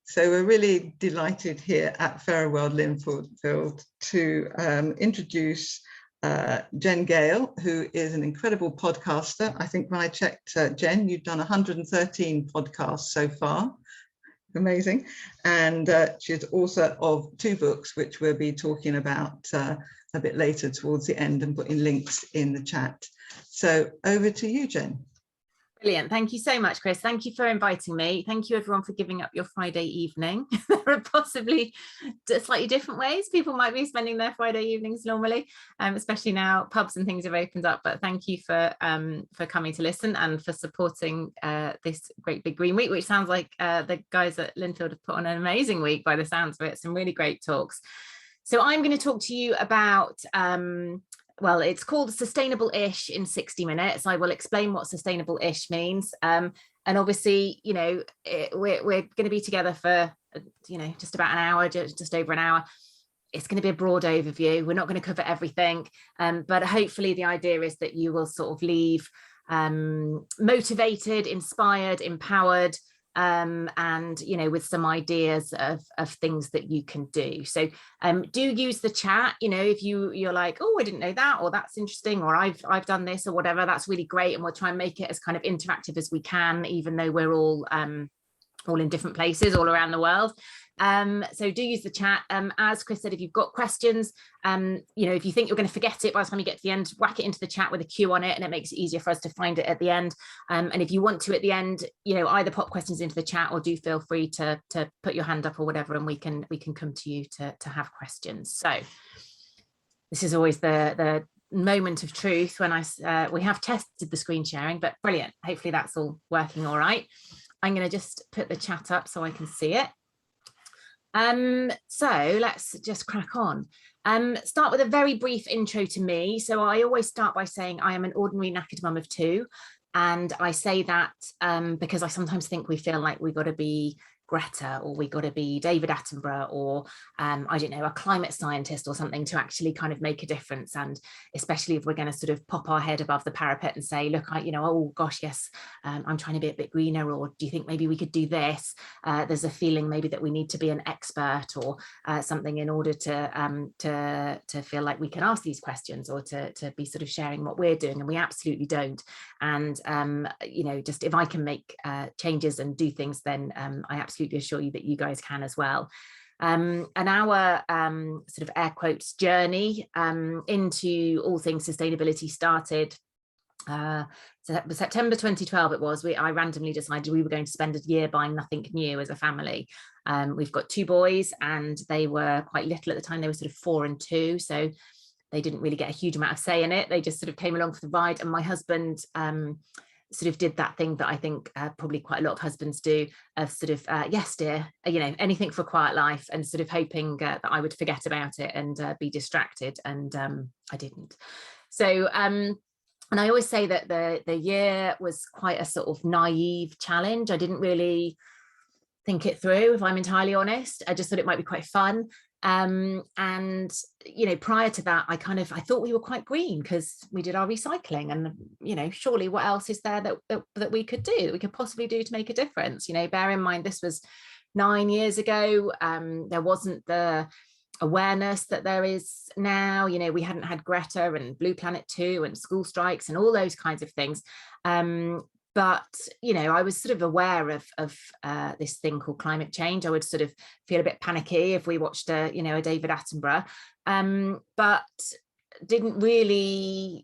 So we're really delighted here at FWL Linfield to introduce Jen Gale, who is an incredible podcaster. I think when I checked, Jen, you've done 113 podcasts so far. Amazing. And she's author of 2 books, which we'll be talking about a bit later towards the end and putting links in the chat. So over to you, Jen. Brilliant. Thank you so much, Chris. Thank you for inviting me. Thank you, everyone, for giving up your Friday evening. There are possibly slightly different ways people might be spending their Friday evenings normally, especially now pubs and things have opened up. But thank you for coming to listen and for supporting this great big green week, which sounds like the guys at Linfield have put on an amazing week by the sounds of it. Some really great talks. So I'm going to talk to you about well, it's called Sustainable-ish in 60 minutes. I will explain what sustainable-ish means. And obviously, you know, we're going to be together for, you know, just about an hour, just over an hour. It's going to be a broad overview. We're not going to cover everything, but hopefully the idea is that you will sort of leave motivated, inspired, empowered, and you know, with some ideas of things that you can do. So do use the chat. You know, if you're like, oh, I didn't know that, or that's interesting, or I've done this, or whatever, that's really great, and we'll try and make it as kind of interactive as we can, even though we're all in different places all around the world. So do use the chat. As Chris said, if you've got questions, you know, if you think you're going to forget it by the time you get to the end, whack it into the chat with a Q on it, and it makes it easier for us to find it at the end. And if you want to at the end, you know, either pop questions into the chat or do feel free to put your hand up or whatever, and we can come to you to have questions. So this is always the moment of truth when we have tested the screen sharing, but brilliant. Hopefully that's all working all right. I'm going to just put the chat up so I can see it. So let's just crack on. Start with a very brief intro to me. So I always start by saying I am an ordinary knackered mum of 2. And I say that because I sometimes think we feel like we've got to be Greta, or we got to be David Attenborough, or I don't know, a climate scientist or something to actually kind of make a difference. And especially if we're going to sort of pop our head above the parapet and say, look, you know, oh gosh, yes, I'm trying to be a bit greener, or do you think maybe we could do this? There's a feeling maybe that we need to be an expert or something in order to feel like we can ask these questions, or to be sort of sharing what we're doing, and we absolutely don't. And you know, just if I can make changes and do things, then I absolutely assure you that you guys can as well. And our sort of air quotes journey into all things sustainability started September 2012 it was. I randomly decided we were going to spend a year buying nothing new as a family. We've got 2 boys, and they were quite little at the time. They were sort of 4 and 2, so they didn't really get a huge amount of say in it. They just sort of came along for the ride, and my husband sort of did that thing that I think probably quite a lot of husbands do, of sort of, yes, dear, you know, anything for a quiet life, and sort of hoping that I would forget about it and be distracted. And I didn't. So, and I always say that the year was quite a sort of naive challenge. I didn't really think it through, if I'm entirely honest. I just thought it might be quite fun. And you know, prior to that, I thought we were quite green because we did our recycling, and you know, surely what else is there that we could do, that we could possibly do to make a difference? You know, bear in mind this was 9 years ago. There wasn't the awareness that there is now. You know, we hadn't had Greta and Blue Planet 2 and school strikes and all those kinds of things. But, you know, I was sort of aware of this thing called climate change. I would sort of feel a bit panicky if we watched a David Attenborough, but didn't really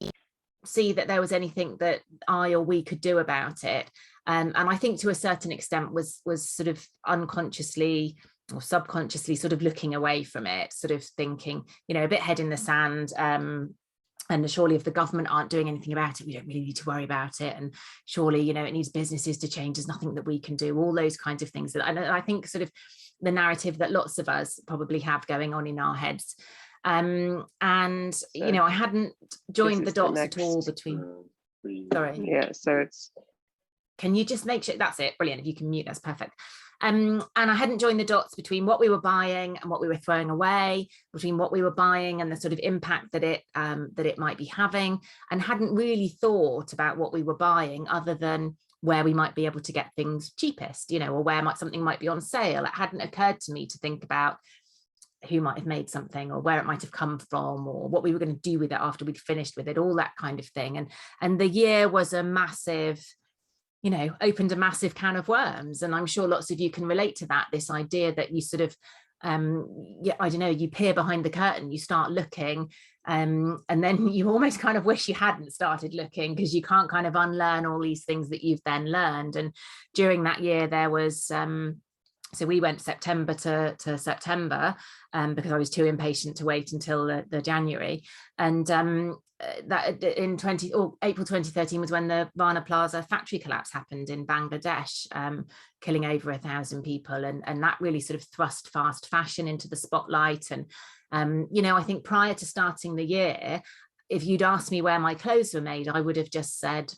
see that there was anything that I or we could do about it. And I think to a certain extent was sort of unconsciously or subconsciously sort of looking away from it, sort of thinking, you know, a bit head in the sand. And surely if the government aren't doing anything about it, we don't really need to worry about it. And surely, you know, it needs businesses to change. There's nothing that we can do, all those kinds of things. And I think sort of the narrative that lots of us probably have going on in our heads. And, you know, I hadn't joined the dots at all between, sorry. Yeah, so it's. Can you just make sure, that's it, brilliant. If you can mute, that's perfect. And I hadn't joined the dots between what we were buying and what we were throwing away, between what we were buying and the sort of impact that it might be having, and hadn't really thought about what we were buying other than where we might be able to get things cheapest, you know, or where something might be on sale. It hadn't occurred to me to think about who might have made something, or where it might have come from, or what we were going to do with it after we'd finished with it, all that kind of thing. And the year was a massive, you know, opened a massive can of worms. And I'm sure lots of you can relate to that, this idea that you sort of, yeah, I don't know, you peer behind the curtain, you start looking, and then you almost kind of wish you hadn't started looking, because you can't kind of unlearn all these things that you've then learned. And during that year there was, so we went September to September, because I was too impatient to wait until the January. And that in April 2013 was when the Rana Plaza factory collapse happened in Bangladesh, killing over 1,000 people. And that really sort of thrust fast fashion into the spotlight. And, you know, I think prior to starting the year, if you'd asked me where my clothes were made, I would have just said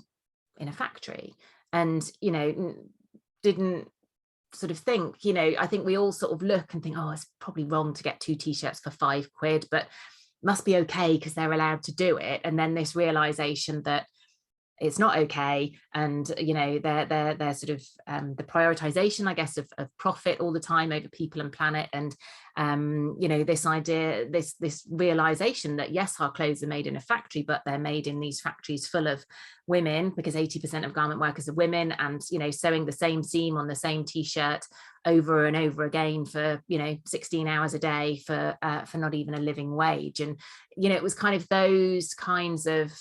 in a factory. And, you know, didn't sort of think, you know, I think we all sort of look and think, oh, it's probably wrong to get 2 t-shirts for £5, but must be okay because they're allowed to do it. And then this realization that it's not okay, and you know, they're sort of the prioritization, I guess, of profit all the time over people and planet. And you know, this idea, this realization that yes, our clothes are made in a factory, but they're made in these factories full of women, because 80% of garment workers are women, and you know, sewing the same seam on the same t-shirt over and over again for, you know, 16 hours a day for not even a living wage. And you know, it was kind of those kinds of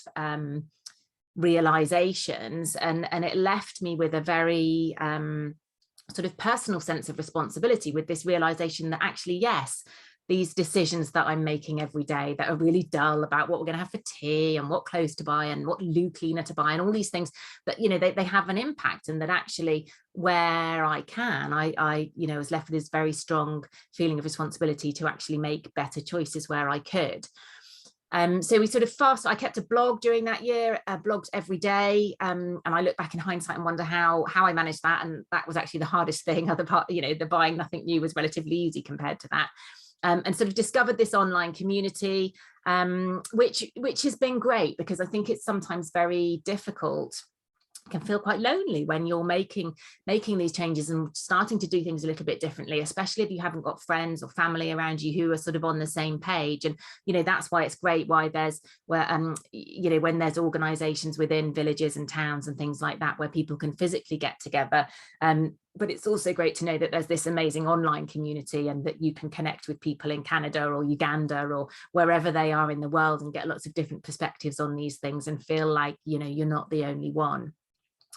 realizations, and it left me with a very sort of personal sense of responsibility, with this realization that actually, yes, these decisions that I'm making every day that are really dull about what we're going to have for tea and what clothes to buy and what loo cleaner to buy and all these things, that, you know, they have an impact. And that actually, where I can, I you know, was left with this very strong feeling of responsibility to actually make better choices where I could. So we sort of I kept a blog during that year, blogged every day. And I look back in hindsight and wonder how I managed that. And that was actually the hardest thing. Other part, you know, the buying nothing new was relatively easy compared to that. And sort of discovered this online community, which has been great, because I think it's sometimes very difficult, can feel quite lonely when you're making these changes and starting to do things a little bit differently, especially if you haven't got friends or family around you who are sort of on the same page. And you know, that's why it's great you know, when there's organizations within villages and towns and things like that where people can physically get together. But it's also great to know that there's this amazing online community, and that you can connect with people in Canada or Uganda or wherever they are in the world and get lots of different perspectives on these things and feel like, you know, you're not the only one.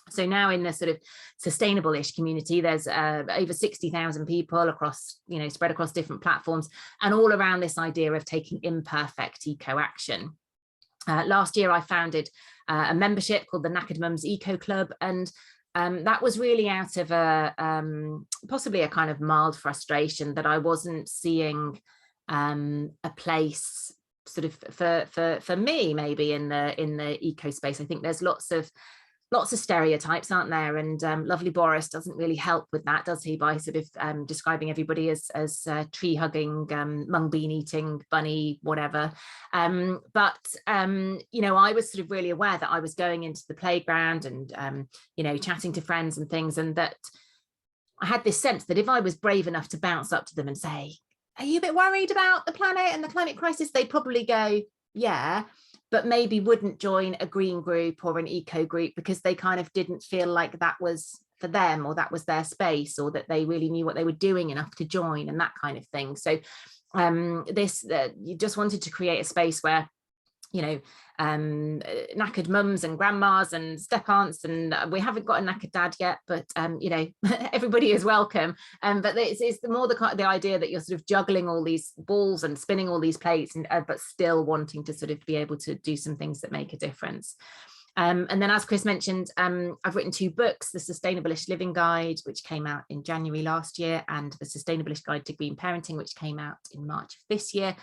So now in the sort of sustainable-ish community, there's over 60,000 people across, you know, spread across different platforms, and all around this idea of taking imperfect eco-action. Last year, I founded a membership called the Knackered Mums Eco Club, and that was really out of possibly a kind of mild frustration that I wasn't seeing a place sort of for me maybe in the eco space. I think there's lots of stereotypes, aren't there? And lovely Boris doesn't really help with that, does he, by sort of describing everybody as tree hugging, mung bean eating, bunny, whatever. But you know, I was sort of really aware that I was going into the playground and you know, chatting to friends and things, and that I had this sense that if I was brave enough to bounce up to them and say, "Are you a bit worried about the planet and the climate crisis?" they'd probably go, "Yeah," but maybe wouldn't join a green group or an eco group, because they kind of didn't feel like that was for them, or that was their space, or that they really knew what they were doing enough to join, and that kind of thing. So you just wanted to create a space where, you know, knackered mums and grandmas and step aunts, and we haven't got a knackered dad yet, but you know, everybody is welcome. But it's more the idea that you're sort of juggling all these balls and spinning all these plates, and but still wanting to sort of be able to do some things that make a difference. And then, as Chris mentioned, I've written 2 books, the Sustainable-ish Living Guide, which came out in January last year, and the Sustainable-ish Guide to Green Parenting, which came out in March of this year.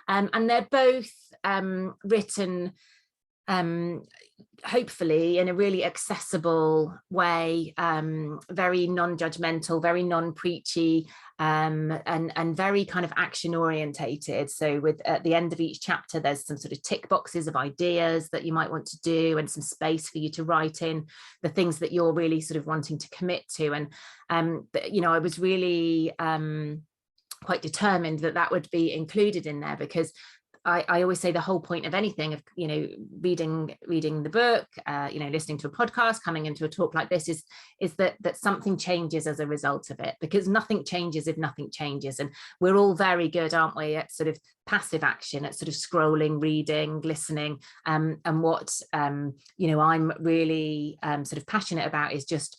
And they're both written hopefully in a really accessible way, very non-judgmental, very non-preachy, and very kind of action orientated. So at the end of each chapter, there's some sort of tick boxes of ideas that you might want to do, and some space for you to write in the things that you're really sort of wanting to commit to. And I was really quite determined that would be included in there, because I always say the whole point of anything, of reading the book, listening to a podcast, coming into a talk like this, is that something changes as a result of it, because nothing changes if nothing changes. And we're all very good, aren't we, at sort of passive action, at sort of scrolling, reading, listening, and what I'm really sort of passionate about is just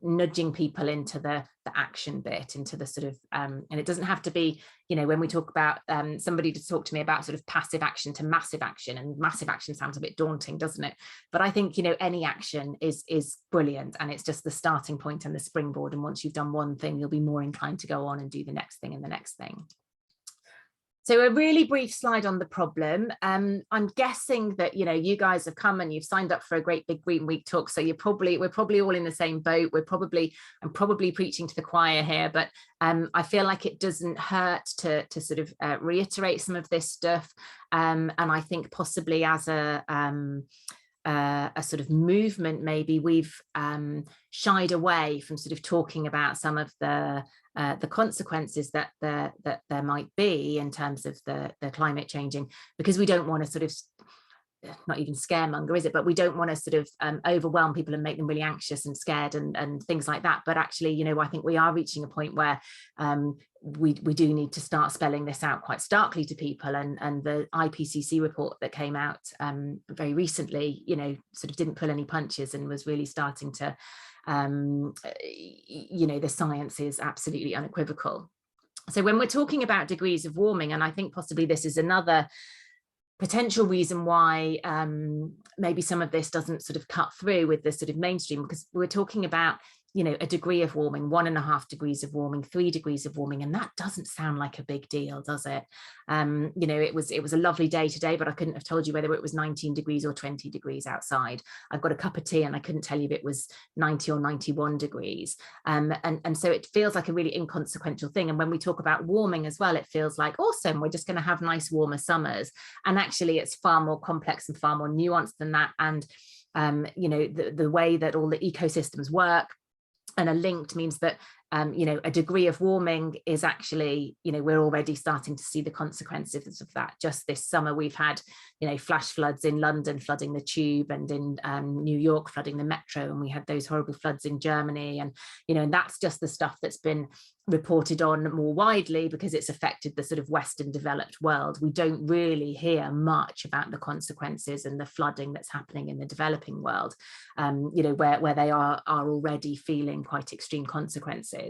nudging people into the action bit, into the sort of and it doesn't have to be, when we talk about somebody to talk to me about sort of passive action to massive action, and massive action sounds a bit daunting, doesn't it? But I think any action is brilliant, and it's just the starting point and the springboard, and once you've done one thing, you'll be more inclined to go on and do the next thing and the next thing. So a really brief slide on the problem. I'm guessing that you guys have come and you've signed up for a great big Green Week talk, so we're probably all in the same boat. I'm probably preaching to the choir here, but I feel like it doesn't hurt to sort of reiterate some of this stuff, and I think possibly as a sort of movement, maybe we've shied away from sort of talking about some of the consequences that there might be in terms of the climate changing, because we don't want to sort of, not even scaremonger, is it? But we don't want to sort of overwhelm people and make them really anxious and scared and things like that. But actually, I think we are reaching a point where we do need to start spelling this out quite starkly to people. And the IPCC report that came out very recently, sort of didn't pull any punches and was really starting to, the science is absolutely unequivocal. So when we're talking about degrees of warming, and I think possibly this is another potential reason why maybe some of this doesn't sort of cut through with the sort of mainstream, because we're talking about a degree of warming, 1.5 degrees of warming, 3 degrees of warming, and that doesn't sound like a big deal, does it? It was a lovely day today, but I couldn't have told you whether it was 19 degrees or 20 degrees outside. I've got a cup of tea and I couldn't tell you if it was 90 or 91 degrees. And so it feels like a really inconsequential thing. And when we talk about warming as well, it feels like, awesome, we're just going to have nice warmer summers. And actually it's far more complex and far more nuanced than that. And the way that all the ecosystems work and are linked means that a degree of warming is actually, we're already starting to see the consequences of that. Just this summer we've had flash floods in London flooding the tube, and in New York flooding the metro, and we had those horrible floods in Germany, and and that's just the stuff that's been reported on more widely because it's affected the sort of Western developed world. We don't really hear much about the consequences and the flooding that's happening in the developing world, where they are already feeling quite extreme consequences.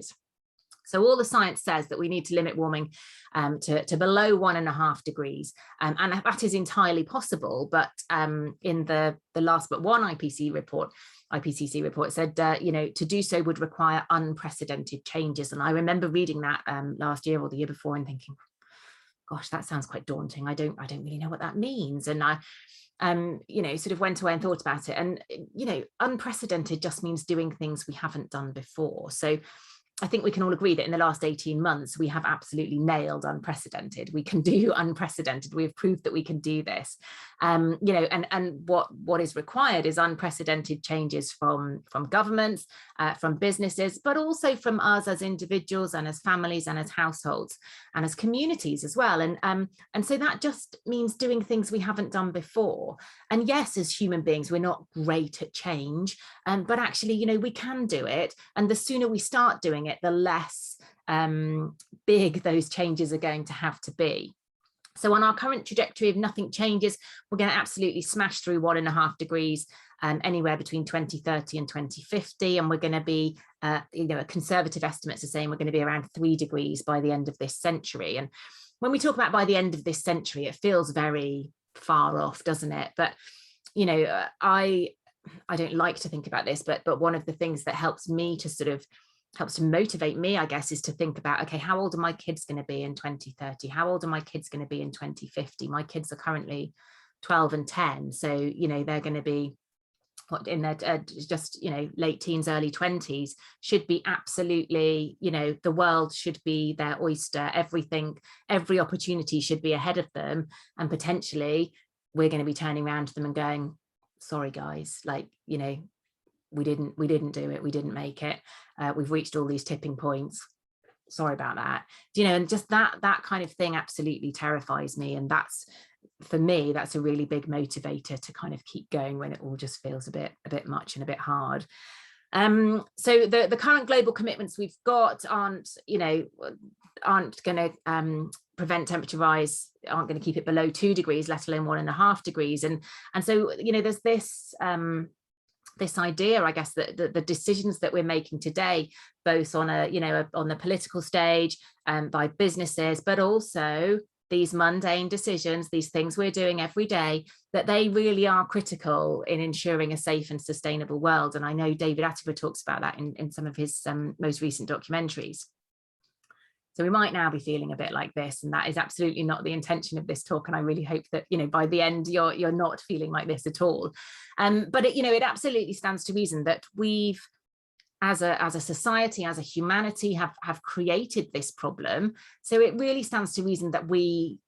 So all the science says that we need to limit warming to below 1.5 degrees, and that is entirely possible. But in the last but one IPCC report said, to do so would require unprecedented changes. And I remember reading that last year or the year before and thinking, gosh, that sounds quite daunting. I don't really know what that means. And I sort of went away and thought about it. And, unprecedented just means doing things we haven't done before. So I think we can all agree that in the last 18 months, we have absolutely nailed unprecedented. We can do unprecedented. We've proved that we can do this. And what is required is unprecedented changes from governments, from businesses, but also from us as individuals and as families and as households and as communities as well. And so that just means doing things we haven't done before. And yes, as human beings, we're not great at change, but actually, we can do it. And the sooner we start doing it, the less big those changes are going to have to be. So on our current trajectory, if nothing changes, we're going to absolutely smash through 1.5 degrees anywhere between 2030 and 2050. And we're going to be, a conservative estimates are saying we're going to be around 3 degrees by the end of this century. And when we talk about by the end of this century, it feels very far off, doesn't it? But, I don't like to think about this, but one of the things that helps to motivate me, I guess, is to think about, okay, how old are my kids going to be in 2030? How old are my kids going to be in 2050? My kids are currently 12 and 10. So, you know, they're going to be in their just, you know, late teens, early 20s, should be absolutely, you know, the world should be their oyster. Everything, every opportunity should be ahead of them. And potentially we're going to be turning around to them and going, sorry, guys, like, you know, we didn't do it. We didn't make it. We've reached all these tipping points. Sorry about that. You know, and just that kind of thing absolutely terrifies me. And that's, for me, that's a really big motivator to kind of keep going when it all just feels a bit much and a bit hard. So the current global commitments we've got aren't going to prevent temperature rise, aren't going to keep it below 2 degrees, let alone 1.5 degrees. And so, you know, there's this this idea, I guess, that the decisions that we're making today, both on a, you know, on the political stage, by businesses, but also these mundane decisions, these things we're doing every day, that they really are critical in ensuring a safe and sustainable world. And I know David Attenborough talks about that in some of his most recent documentaries. So we might now be feeling a bit like this, and that is absolutely not the intention of this talk. And I really hope that, you know, by the end, you're not feeling like this at all. But it, you know, it absolutely stands to reason that we've, as a society, as a humanity, have created this problem. So it really stands to reason that we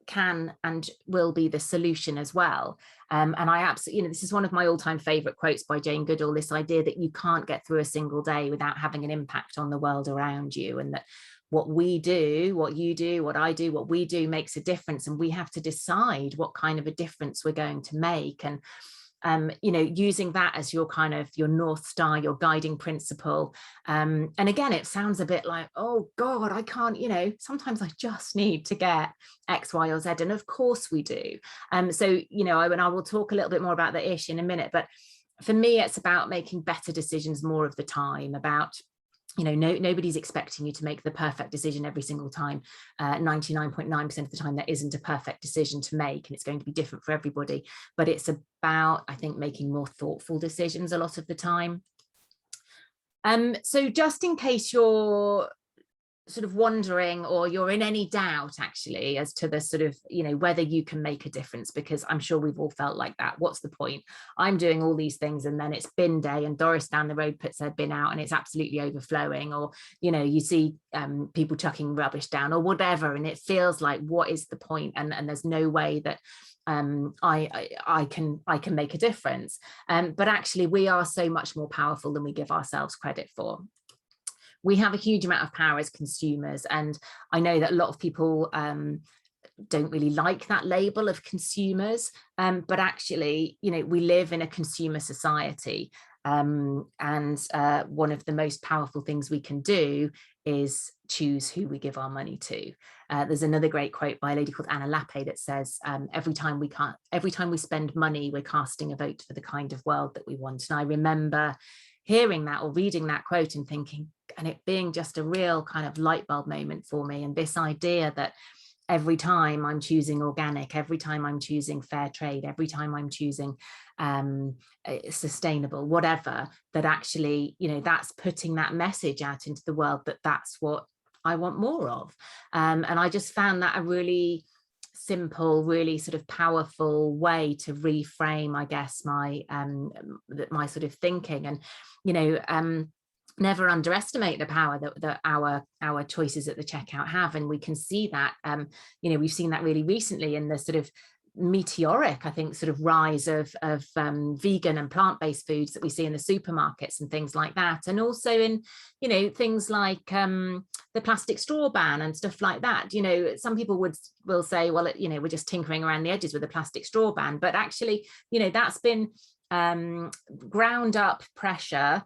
can and will be the solution as well. And I absolutely, you know, this is one of my all-time favorite quotes by Jane Goodall, this idea that you can't get through a single day without having an impact on the world around you, and that what we do, what you do, what I do, what we do makes a difference, and we have to decide what kind of a difference we're going to make. And you know, using that as your kind of your North Star, your guiding principle. And again, it sounds a bit like, oh God, I can't, you know, sometimes I just need to get X, Y, or Z. And of course we do. So, you know, and I will talk a little bit more about the ish in a minute, but for me, it's about making better decisions more of the time, about, you know, nobody's expecting you to make the perfect decision every single time. 99.9% of the time, there isn't a perfect decision to make, and it's going to be different for everybody. But it's about, I think, making more thoughtful decisions a lot of the time. So just in case you're sort of wondering, or you're in any doubt actually as to the sort of, you know, whether you can make a difference, because I'm sure we've all felt like that. What's the point? I'm doing all these things and then it's bin day and Doris down the road puts her bin out and it's absolutely overflowing, or, you know, you see people chucking rubbish down or whatever, and it feels like, what is the point? And there's no way that I can make a difference. But actually we are so much more powerful than we give ourselves credit for. We have a huge amount of power as consumers, and I know that a lot of people don't really like that label of consumers, but actually, you know, we live in a consumer society, and one of the most powerful things we can do is choose who we give our money to. There's another great quote by a lady called Anna Lappe that says, every time we spend money, we're casting a vote for the kind of world that we want. And I remember hearing that or reading that quote and thinking, and it being just a real kind of light bulb moment for me. And this idea that every time I'm choosing organic, every time I'm choosing fair trade, every time I'm choosing sustainable, whatever, that actually, you know, that's putting that message out into the world that that's what I want more of. And I just found that a really simple, really sort of powerful way to reframe, I guess, my sort of thinking. And, you know, never underestimate the power that our choices at the checkout have. And we can see that, you know, we've seen that really recently in the sort of meteoric, I think, sort of rise of vegan and plant-based foods that we see in the supermarkets and things like that. And also in, you know, things like the plastic straw ban and stuff like that. You know, some people will say, well, you know, we're just tinkering around the edges with the plastic straw ban, but actually, you know, that's been ground up pressure,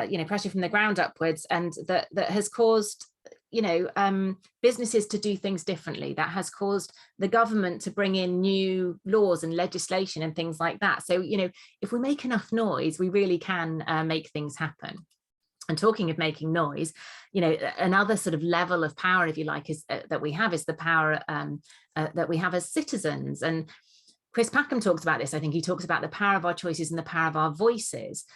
you know, pressure from the ground upwards, and that has caused, you know, businesses to do things differently. That has caused the government to bring in new laws and legislation and things like that. So, you know, if we make enough noise, we really can make things happen. And talking of making noise, you know, another sort of level of power, if you like, is that we have is the power that we have as citizens. And Chris Packham talks about this. I think he talks about the power of our choices and the power of our voices.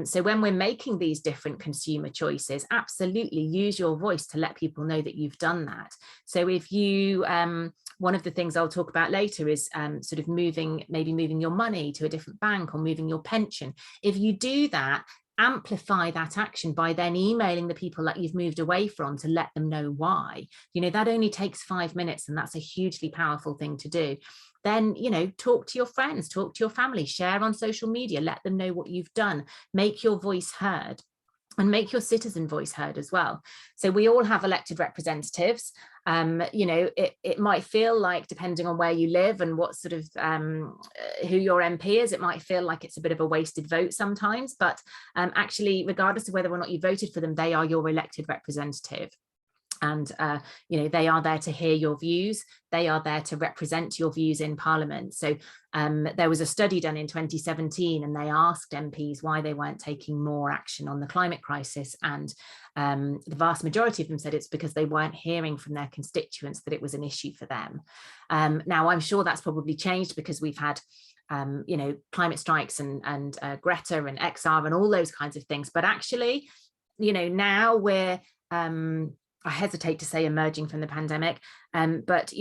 So when we're making these different consumer choices, absolutely use your voice to let people know that you've done that. So if you, one of the things I'll talk about later is sort of maybe moving your money to a different bank or moving your pension. If you do that, amplify that action by then emailing the people that you've moved away from to let them know why. That only takes 5 minutes, and that's a hugely powerful thing to do. Then, talk to your friends, talk to your family, share on social media, let them know what you've done, make your voice heard, and make your citizen voice heard as well. So we all have elected representatives. It might feel like, depending on where you live and what sort of who your MP is, it might feel like it's a bit of a wasted vote sometimes, but actually, regardless of whether or not you voted for them, they are your elected representative. And, they are there to hear your views. They are there to represent your views in Parliament. So there was a study done in 2017, and they asked MPs why they weren't taking more action on the climate crisis. And the vast majority of them said it's because they weren't hearing from their constituents that it was an issue for them. Now, I'm sure that's probably changed because we've had climate strikes and Greta and XR and all those kinds of things. But actually, now we're I hesitate to say emerging from the pandemic, but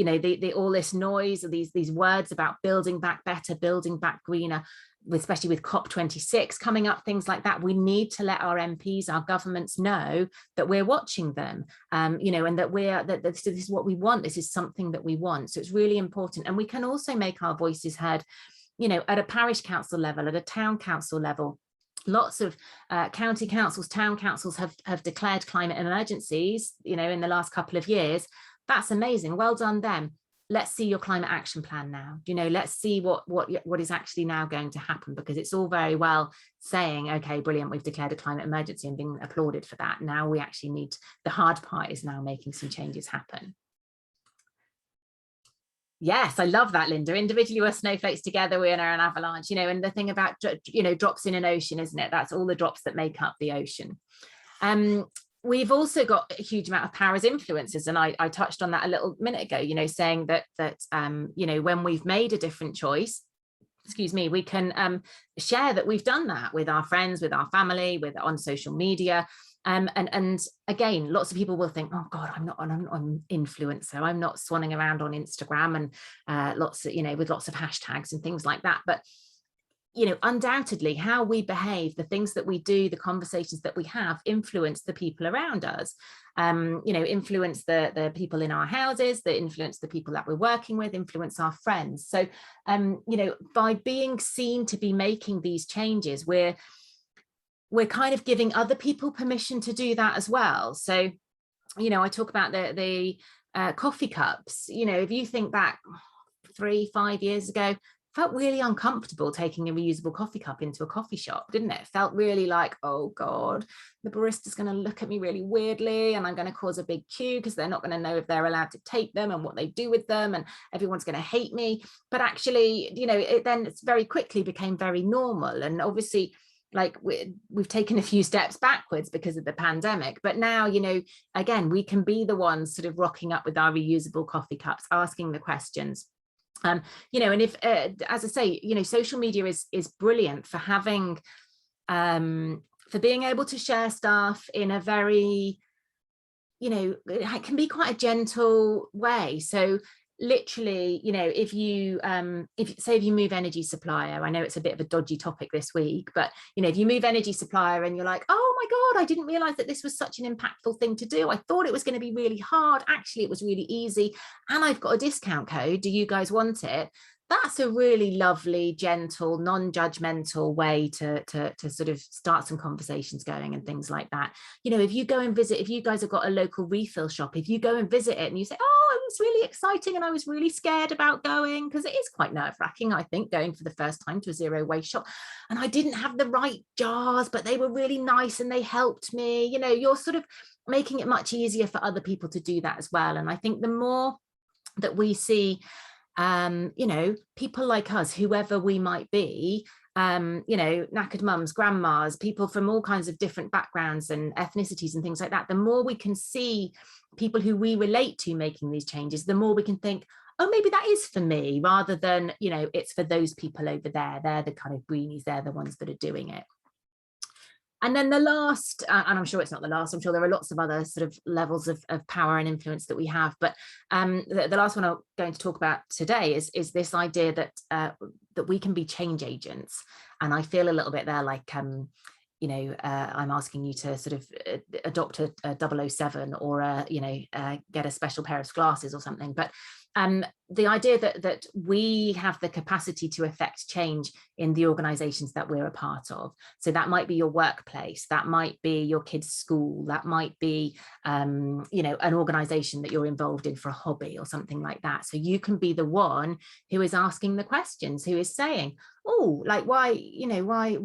all this noise, these words about building back better, building back greener, especially with COP26 coming up, things like that. We need to let our MPs, our governments know that we're watching them, and that this is what we want. This is something that we want. So it's really important, and we can also make our voices heard, at a parish council level, at a town council level. Lots of county councils, town councils have declared climate emergencies, in the last couple of years. That's amazing. Well done them. Let's see your climate action plan now. Let's see what is actually now going to happen, because it's all very well saying, okay, brilliant, we've declared a climate emergency and being applauded for that. Now we actually need, the hard part is now making some changes happen. Yes, I love that, Linda. Individually, we're snowflakes, together we are an avalanche, and the thing about, drops in an ocean, isn't it? That's all the drops that make up the ocean. We've also got a huge amount of power as influencers. And I touched on that a little minute ago, saying that when we've made a different choice, we can share that we've done that with our friends, with our family, on social media. And again, lots of people will think, oh God, I'm not an influencer. I'm not swanning around on Instagram and with lots of hashtags and things like that. But, undoubtedly how we behave, the things that we do, the conversations that we have influence the people around us, influence the people in our houses, that influence the people that we're working with, influence our friends. So, by being seen to be making these changes, we're kind of giving other people permission to do that as well. So, I talk about the coffee cups. If you think back 3-5 years ago, felt really uncomfortable taking a reusable coffee cup into a coffee shop, didn't it? It felt really like, oh God, the barista's going to look at me really weirdly, and I'm going to cause a big queue because they're not going to know if they're allowed to take them and what they do with them, and everyone's going to hate me. But actually, it's very quickly became very normal. And obviously, like we've taken a few steps backwards because of the pandemic, but now, again, we can be the ones sort of rocking up with our reusable coffee cups, asking the questions. And if, as I say, social media is brilliant for having, for being able to share stuff in a very, it can be quite a gentle way. So literally, if you move energy supplier, I know it's a bit of a dodgy topic this week, but if you move energy supplier and you're like, oh my God, I didn't realize that this was such an impactful thing to do. I thought it was going to be really hard. Actually, it was really easy. And I've got a discount code. Do you guys want it? That's a really lovely, gentle, non-judgmental way to sort of start some conversations going and things like that. If you go and visit, if you guys have got a local refill shop, if you go and visit it and you say, oh, it was really exciting and I was really scared about going, because it is quite nerve-wracking, I think, going for the first time to a zero waste shop, and I didn't have the right jars, but they were really nice and they helped me. You're sort of making it much easier for other people to do that as well. And I think the more that we see people like us, whoever we might be, knackered mums, grandmas, people from all kinds of different backgrounds and ethnicities and things like that, the more we can see people who we relate to making these changes, the more we can think, oh, maybe that is for me, rather than, you know, it's for those people over there. They're the kind of greenies, they're the ones that are doing it. And then the last, and I'm sure it's not the last, I'm sure there are lots of other sort of levels of power and influence that we have, but the last one I'm going to talk about today is this idea that that we can be change agents. And I feel a little bit there like, you know, I'm asking you to sort of adopt a 007 or, you know, get a special pair of glasses or something. But the idea that we have the capacity to affect change in the organizations that we're a part of. So that might be your workplace, that might be your kids' school, that might be, you know, an organization that you're involved in for a hobby or something like that. So you can be the one who is asking the questions, who is saying, oh, like, why, you know, why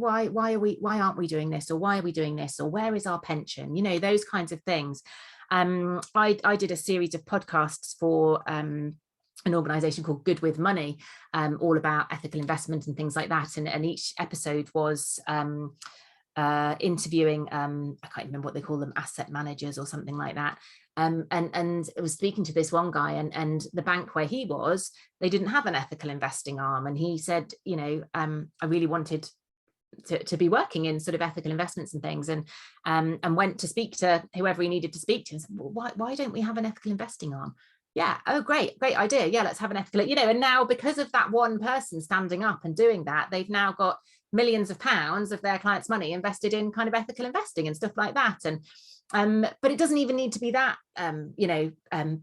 aren't we doing this? Or why are we doing this? Or where is our pension? You know, those kinds of things. I did a series of podcasts for an organization called Good With Money, all about ethical investment and things like that. And each episode was interviewing, I can't remember what they call them, asset managers or something like that. And I was speaking to this one guy, and the bank where he was, they didn't have an ethical investing arm. And he said, you know, I really wanted to be working in sort of ethical investments and things, and went to speak to whoever he needed to speak to, and said, well, why don't we have an ethical investing arm? Yeah, oh, great idea. Yeah, let's have an ethical, you know. And now, because of that one person standing up and doing that, they've now got millions of pounds of their clients' money invested in kind of ethical investing and stuff like that. And but it doesn't even need to be that you know,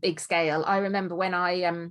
big scale. I remember when I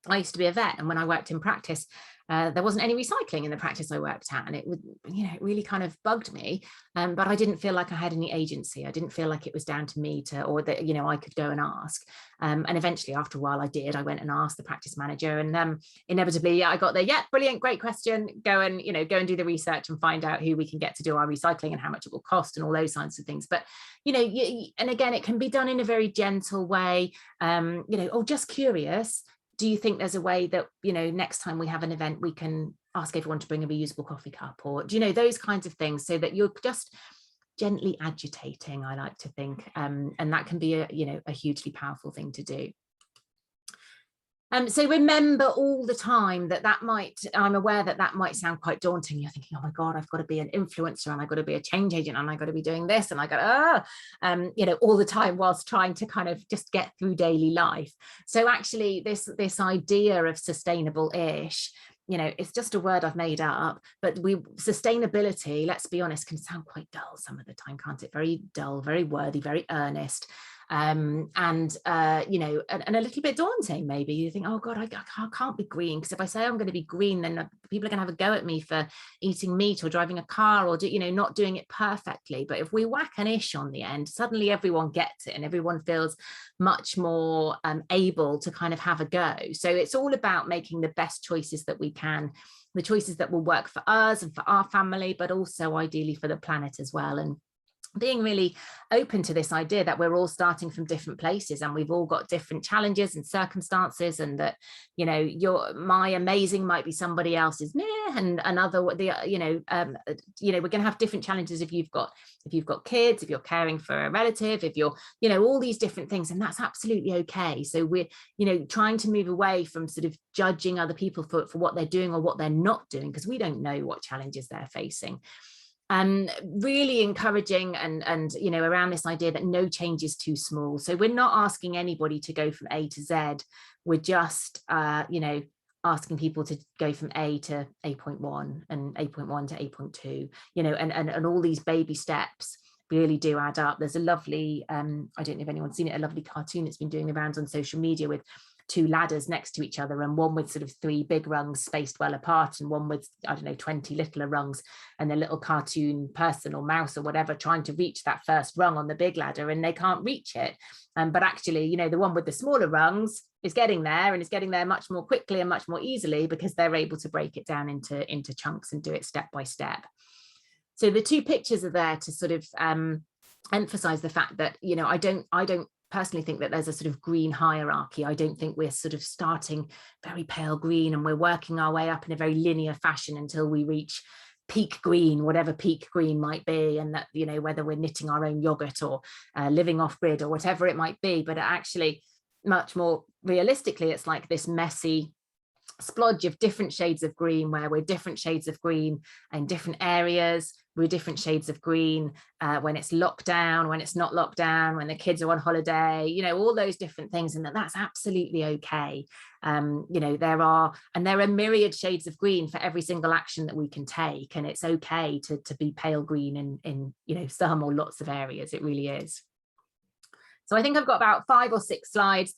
used to be a vet, and when I worked in practice, there wasn't any recycling in the practice I worked at, and it would, you know, it really kind of bugged me. But I didn't feel like I had any agency. I didn't feel like it was down to me to, or that, you know, I could go and ask. And eventually, after a while, I did. I went and asked the practice manager, and inevitably, yeah, I got there. Yeah, brilliant, great question. Go and do the research and find out who we can get to do our recycling and how much it will cost and all those kinds of things. But you know, and again, it can be done in a very gentle way. You know, oh, just curious. Do you think there's a way that, you know, next time we have an event, we can ask everyone to bring a reusable coffee cup, or, do you know, those kinds of things, so that you're just gently agitating, I like to think, and that can be a hugely powerful thing to do. So remember all the time that might, I'm aware that might sound quite daunting. You're thinking, oh my God, I've got to be an influencer, and I've got to be a change agent, and I've got to be doing this, and I got you know, all the time, whilst trying to kind of just get through daily life. So actually this idea of sustainable-ish, you know, it's just a word I've made up, but sustainability, let's be honest, can sound quite dull some of the time, can't it? Very dull, very wordy, very earnest. You know, and a little bit daunting, maybe. You think, oh God, I can't be green, because if I say I'm going to be green, then people are going to have a go at me for eating meat or driving a car, or not doing it perfectly. But if we whack an ish on the end, suddenly everyone gets it, and everyone feels much more able to kind of have a go. So it's all about making the best choices that we can, the choices that will work for us and for our family, but also ideally for the planet as well. And being really open to this idea that we're all starting from different places, and we've all got different challenges and circumstances, and that, you know, my amazing might be somebody else's meh, and another, we're going to have different challenges if you've got kids, if you're caring for a relative, if you're, you know, all these different things, and that's absolutely okay. So we're, you know, trying to move away from sort of judging other people for what they're doing or what they're not doing, because we don't know what challenges they're facing. Really encouraging and you know, around this idea that no change is too small. So we're not asking anybody to go from A to Z. We're just you know, asking people to go from A to A.1 and A.1 to A.2, you know, and all these baby steps really do add up. There's a lovely I don't know if anyone's seen it, a lovely cartoon that's been doing the rounds on social media, with two ladders next to each other, and one with sort of 3 big rungs spaced well apart, and one with, I don't know, 20 littler rungs, and a little cartoon person or mouse or whatever trying to reach that first rung on the big ladder, and they can't reach it. But actually, you know, the one with the smaller rungs is getting there, and is getting there much more quickly and much more easily, because they're able to break it down into chunks and do it step by step. So the 2 pictures are there to sort of emphasize the fact that, you know, I don't personally think that there's a sort of green hierarchy. I don't think we're sort of starting very pale green and we're working our way up in a very linear fashion until we reach peak green, whatever peak green might be, and that, you know, whether we're knitting our own yogurt or living off grid or whatever it might be. But actually, much more realistically, it's like this messy splodge of different shades of green, where we're different shades of green in different areas. We're different shades of green when it's locked down, when it's not locked down, when the kids are on holiday, you know, all those different things, and that's absolutely okay. You know, there are myriad shades of green for every single action that we can take, and it's okay to be pale green in you know, some or lots of areas. It really is. So I think I've got about 5 or 6 slides.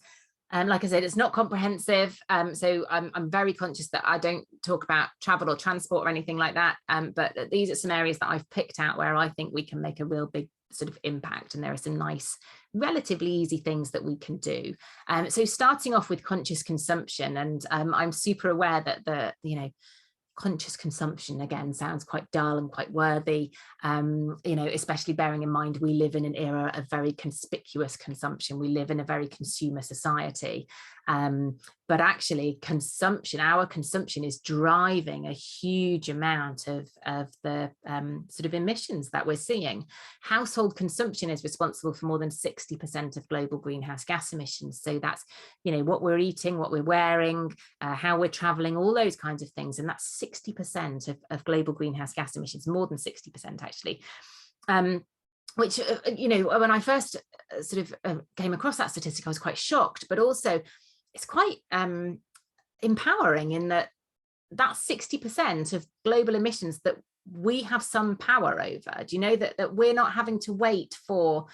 Like I said, it's not comprehensive. So I'm very conscious that I don't talk about travel or transport or anything like that. But these are some areas that I've picked out where I think we can make a real big sort of impact. And there are some nice, relatively easy things that we can do. So starting off with conscious consumption, and I'm super aware that you know, conscious consumption again sounds quite dull and quite worthy, you know, especially bearing in mind we live in an era of very conspicuous consumption. We live in a very consumer society, but actually our consumption is driving a huge amount of the sort of emissions that we're seeing. Household consumption is responsible for more than 60% of global greenhouse gas emissions. So that's, you know, what we're eating, what we're wearing, how we're traveling, all those kinds of things. And that's 60% of global greenhouse gas emissions, more than 60% actually. Which, you know, when I first sort of came across that statistic, I was quite shocked, but also it's quite empowering in that that's 60% of global emissions that we have some power over. Do you know that we're not having to wait for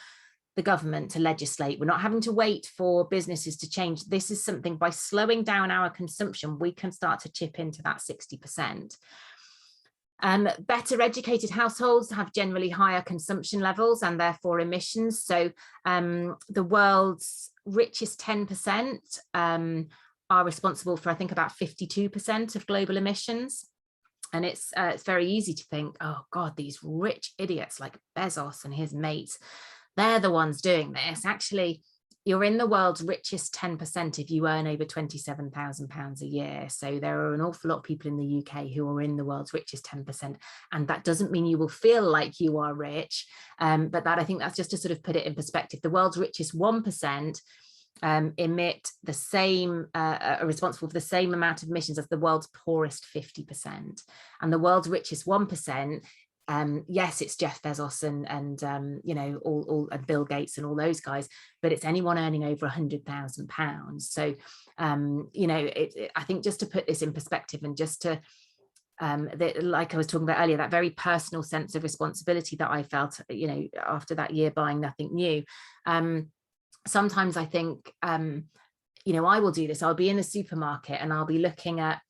the government to legislate? We're not having to wait for businesses to change. This is something, by slowing down our consumption, we can start to chip into that 60%. Better educated households have generally higher consumption levels and therefore emissions. So the world's richest 10% are responsible for, I think, about 52% of global emissions. And it's very easy to think, oh God, these rich idiots like Bezos and his mates, they're the ones doing this. Actually, you're in the world's richest 10% if you earn over £27,000 a year. So there are an awful lot of people in the UK who are in the world's richest 10%. And that doesn't mean you will feel like you are rich. But I think that's just to sort of put it in perspective. The world's richest 1% emit the same, are responsible for the same amount of emissions as the world's poorest 50%. And the world's richest 1%, yes, it's Jeff Bezos and you know, all and Bill Gates and all those guys, but it's anyone earning over £100,000. So you know, I think just to put this in perspective, and just to like I was talking about earlier, that very personal sense of responsibility that I felt, you know, after that year buying nothing new. Sometimes I think, you know, I will do this. I'll be in the supermarket and I'll be looking at,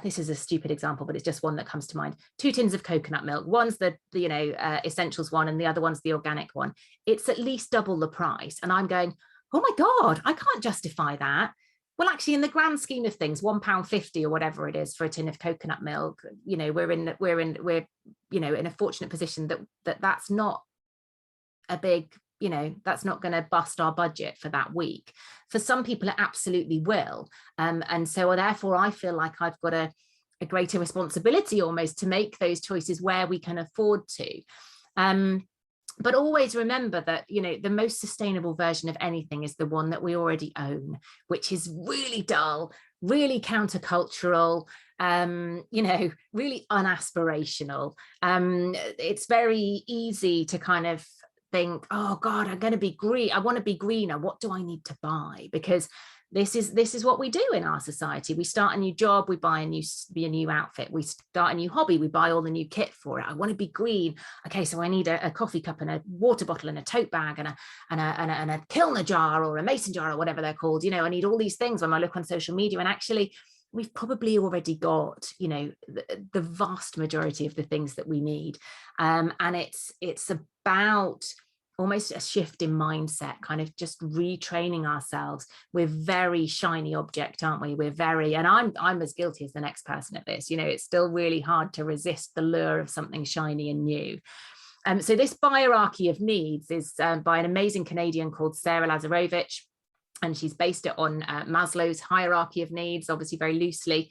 this is a stupid example, but it's just one that comes to mind. 2 tins of coconut milk. One's the you know, essentials one, and the other one's the organic one. It's at least double the price. And I'm going, oh my God, I can't justify that. Well, actually, in the grand scheme of things, £1.50 or whatever it is for a tin of coconut milk, you know, we're you know, in a fortunate position that's not a big, you know, that's not going to bust our budget for that week. For some people, it absolutely will. And so therefore, I feel like I've got a greater responsibility almost to make those choices where we can afford to. But always remember that, you know, the most sustainable version of anything is the one that we already own, which is really dull, really countercultural, you know, really unaspirational. It's very easy to kind of think, oh God, I'm going to be green. I want to be greener. What do I need to buy? Because this is what we do in our society. We start a new job, we buy a new outfit. We start a new hobby, we buy all the new kit for it. I want to be green. Okay, so I need a coffee cup and a water bottle and a tote bag and a Kilner jar or a mason jar or whatever they're called. You know, I need all these things when I look on social media. And actually, we've probably already got, you know, the vast majority of the things that we need. And it's about almost a shift in mindset, kind of just retraining ourselves. We're very shiny object, aren't we? We're very, and I'm as guilty as the next person at this. You know, it's still really hard to resist the lure of something shiny and new. So this hierarchy of needs is by an amazing Canadian called Sarah Lazarovich. And she's based it on Maslow's hierarchy of needs, obviously very loosely,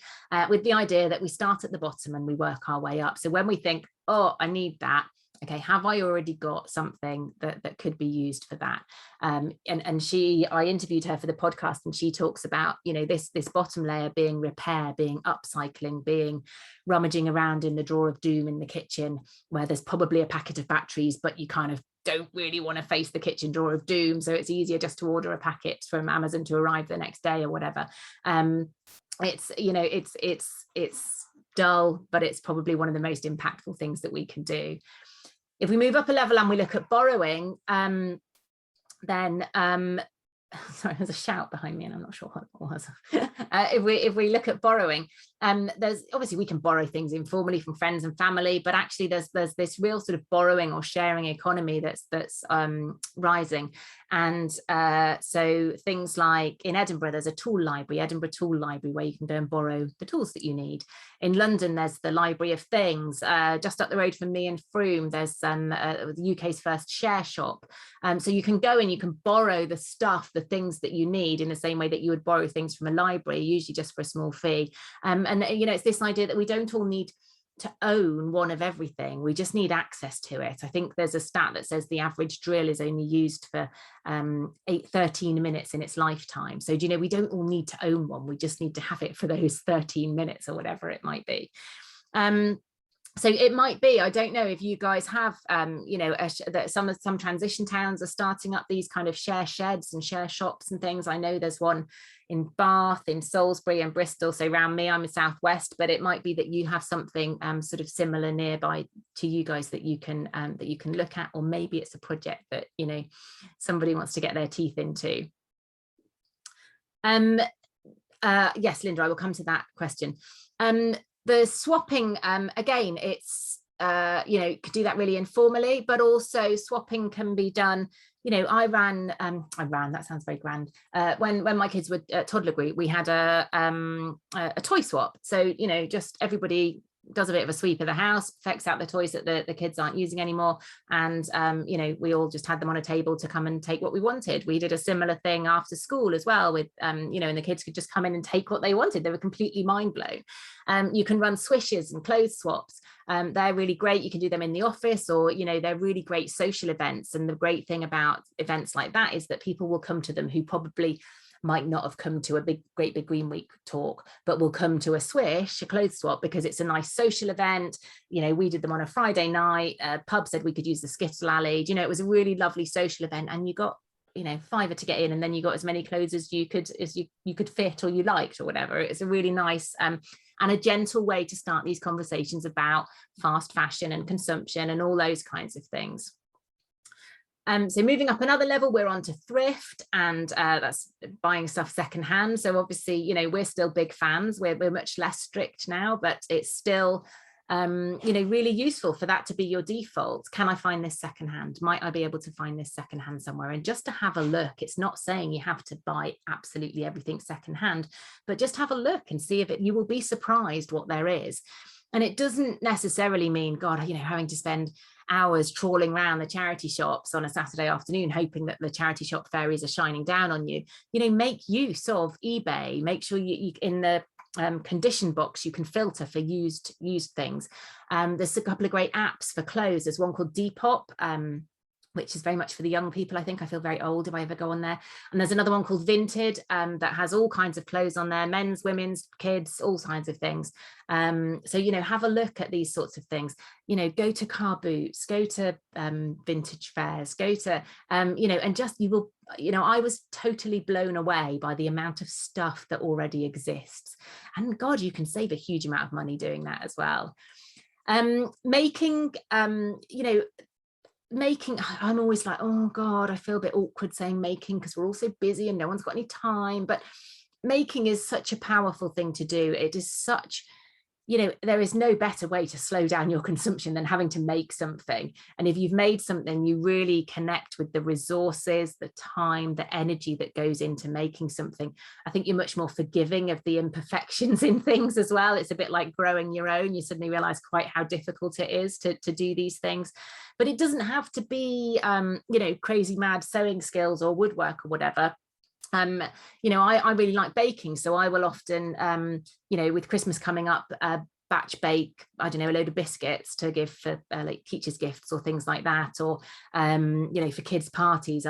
with the idea that we start at the bottom and we work our way up. So when we think, oh, I need that, okay, have I already got something that could be used for that? And I interviewed her for the podcast, and she talks about, you know, this bottom layer being repair, being upcycling, being rummaging around in the drawer of doom in the kitchen, where there's probably a packet of batteries, but you kind of don't really want to face the kitchen drawer of doom, so it's easier just to order a packet from Amazon to arrive the next day or whatever. It's, you know, it's dull, but it's probably one of the most impactful things that we can do. If we move up a level and we look at borrowing, then sorry, there's a shout behind me and I'm not sure what it was. If we look at borrowing, there's obviously, we can borrow things informally from friends and family, but actually there's this real sort of borrowing or sharing economy that's rising. And so things like in Edinburgh, there's a tool library, Edinburgh Tool Library, where you can go and borrow the tools that you need. In London, there's the Library of Things. Just up the road from me in Frome, there's the UK's first share shop. So you can go and you can borrow the stuff, the things that you need, in the same way that you would borrow things from a library, usually just for a small fee. And you know, it's this idea that we don't all need to own one of everything, we just need access to it. I think there's a stat that says the average drill is only used for 13 minutes in its lifetime. So, you know, we don't all need to own one, we just need to have it for those 13 minutes or whatever it might be. So it might be, I don't know if you guys have, you know, that some transition towns are starting up these kind of share sheds and share shops and things. I know there's one in Bath, in Salisbury and Bristol. So around me, I'm in Southwest, but it might be that you have something sort of similar nearby to you guys that you can look at, or maybe it's a project that, you know, somebody wants to get their teeth into. Yes, Linda, I will come to that question. The swapping, again, it's, you know, you could do that really informally, but also swapping can be done. You know, I ran, that sounds very grand. When my kids were at toddler group, we had a toy swap. So, you know, just everybody does a bit of a sweep of the house, affects out the toys that the kids aren't using anymore. And, you know, we all just had them on a table to come and take what we wanted. We did a similar thing after school as well with, you know, and the kids could just come in and take what they wanted. They were completely mind blown. You can run swishes and clothes swaps. They're really great. You can do them in the office, or, you know, they're really great social events. And the great thing about events like that is that people will come to them who probably might not have come to a great big green week talk, but will come to a swish, a clothes swap, because it's a nice social event. You know, we did them on a Friday night. Pub said we could use the Skittle Alley. You know, it was a really lovely social event, and you got, you know, £5 to get in, and then you got as many clothes as you could fit or you liked or whatever. It's a really nice and a gentle way to start these conversations about fast fashion and consumption and all those kinds of things. So moving up another level, we're on to thrift, and that's buying stuff secondhand. So obviously, you know, we're still big fans. We're much less strict now, but it's still, you know, really useful for that to be your default. Can I find this secondhand? Might I be able to find this secondhand somewhere? And just to have a look. It's not saying you have to buy absolutely everything secondhand, but just have a look and see if you will be surprised what there is. And it doesn't necessarily mean, God, you know, having to spend hours trawling around the charity shops on a Saturday afternoon, hoping that the charity shop fairies are shining down on you. You know, make use of eBay. Make sure you in the condition box, you can filter for used things. There's a couple of great apps for clothes. There's one called Depop, which is very much for the young people. I think I feel very old if I ever go on there. And there's another one called Vinted that has all kinds of clothes on there, men's, women's, kids, all kinds of things. So, you know, have a look at these sorts of things. You know, go to car boots, go to vintage fairs, go to, you know, and just, you will, you know, I was totally blown away by the amount of stuff that already exists. And God, you can save a huge amount of money doing that as well. Making, you know, I'm always like, oh God, I feel a bit awkward saying making because we're all so busy and no one's got any time, but making is such a powerful thing to do. It is such, you know, there is no better way to slow down your consumption than having to make something. And if you've made something, you really connect with the resources, the time, the energy that goes into making something. I think you're much more forgiving of the imperfections in things as well. It's a bit like growing your own. You suddenly realize quite how difficult it is to do these things. But it doesn't have to be, you know, crazy mad sewing skills or woodwork or whatever. You know, I really like baking, so I will often, you know, with Christmas coming up, batch bake, I don't know, a load of biscuits to give for like teachers' gifts or things like that, or you know, for kids' parties,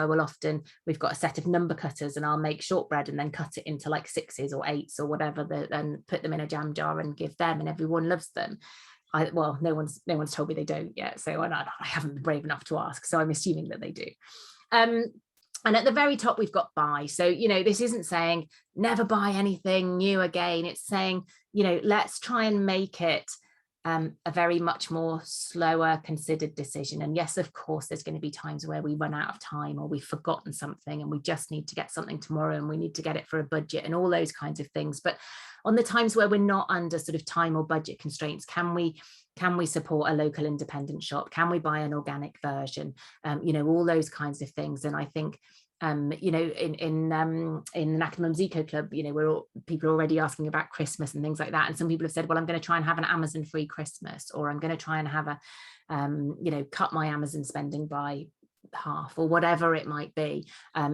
we've got a set of number cutters, and I'll make shortbread and then cut it into like 6s or 8s or whatever, and put them in a jam jar and give them, and everyone loves them. Well, no one's told me they don't yet, so I haven't been brave enough to ask, so I'm assuming that they do. And at the very top, we've got buy. So, you know, this isn't saying never buy anything new again. It's saying, you know, let's try and make it a very much more slower, considered decision. And yes, of course, there's going to be times where we run out of time, or we've forgotten something and we just need to get something tomorrow and we need to get it for a budget and all those kinds of things. But on the times where we're not under sort of time or budget constraints, can we support a local independent shop? Can we buy an organic version? You know, all those kinds of things. And I think, you know, in Knackered Mums Eco Club, you know, people are already asking about Christmas and things like that. And some people have said, well, I'm going to try and have an Amazon free Christmas, or I'm going to try and have a, you know, cut my Amazon spending by half, or whatever it might be,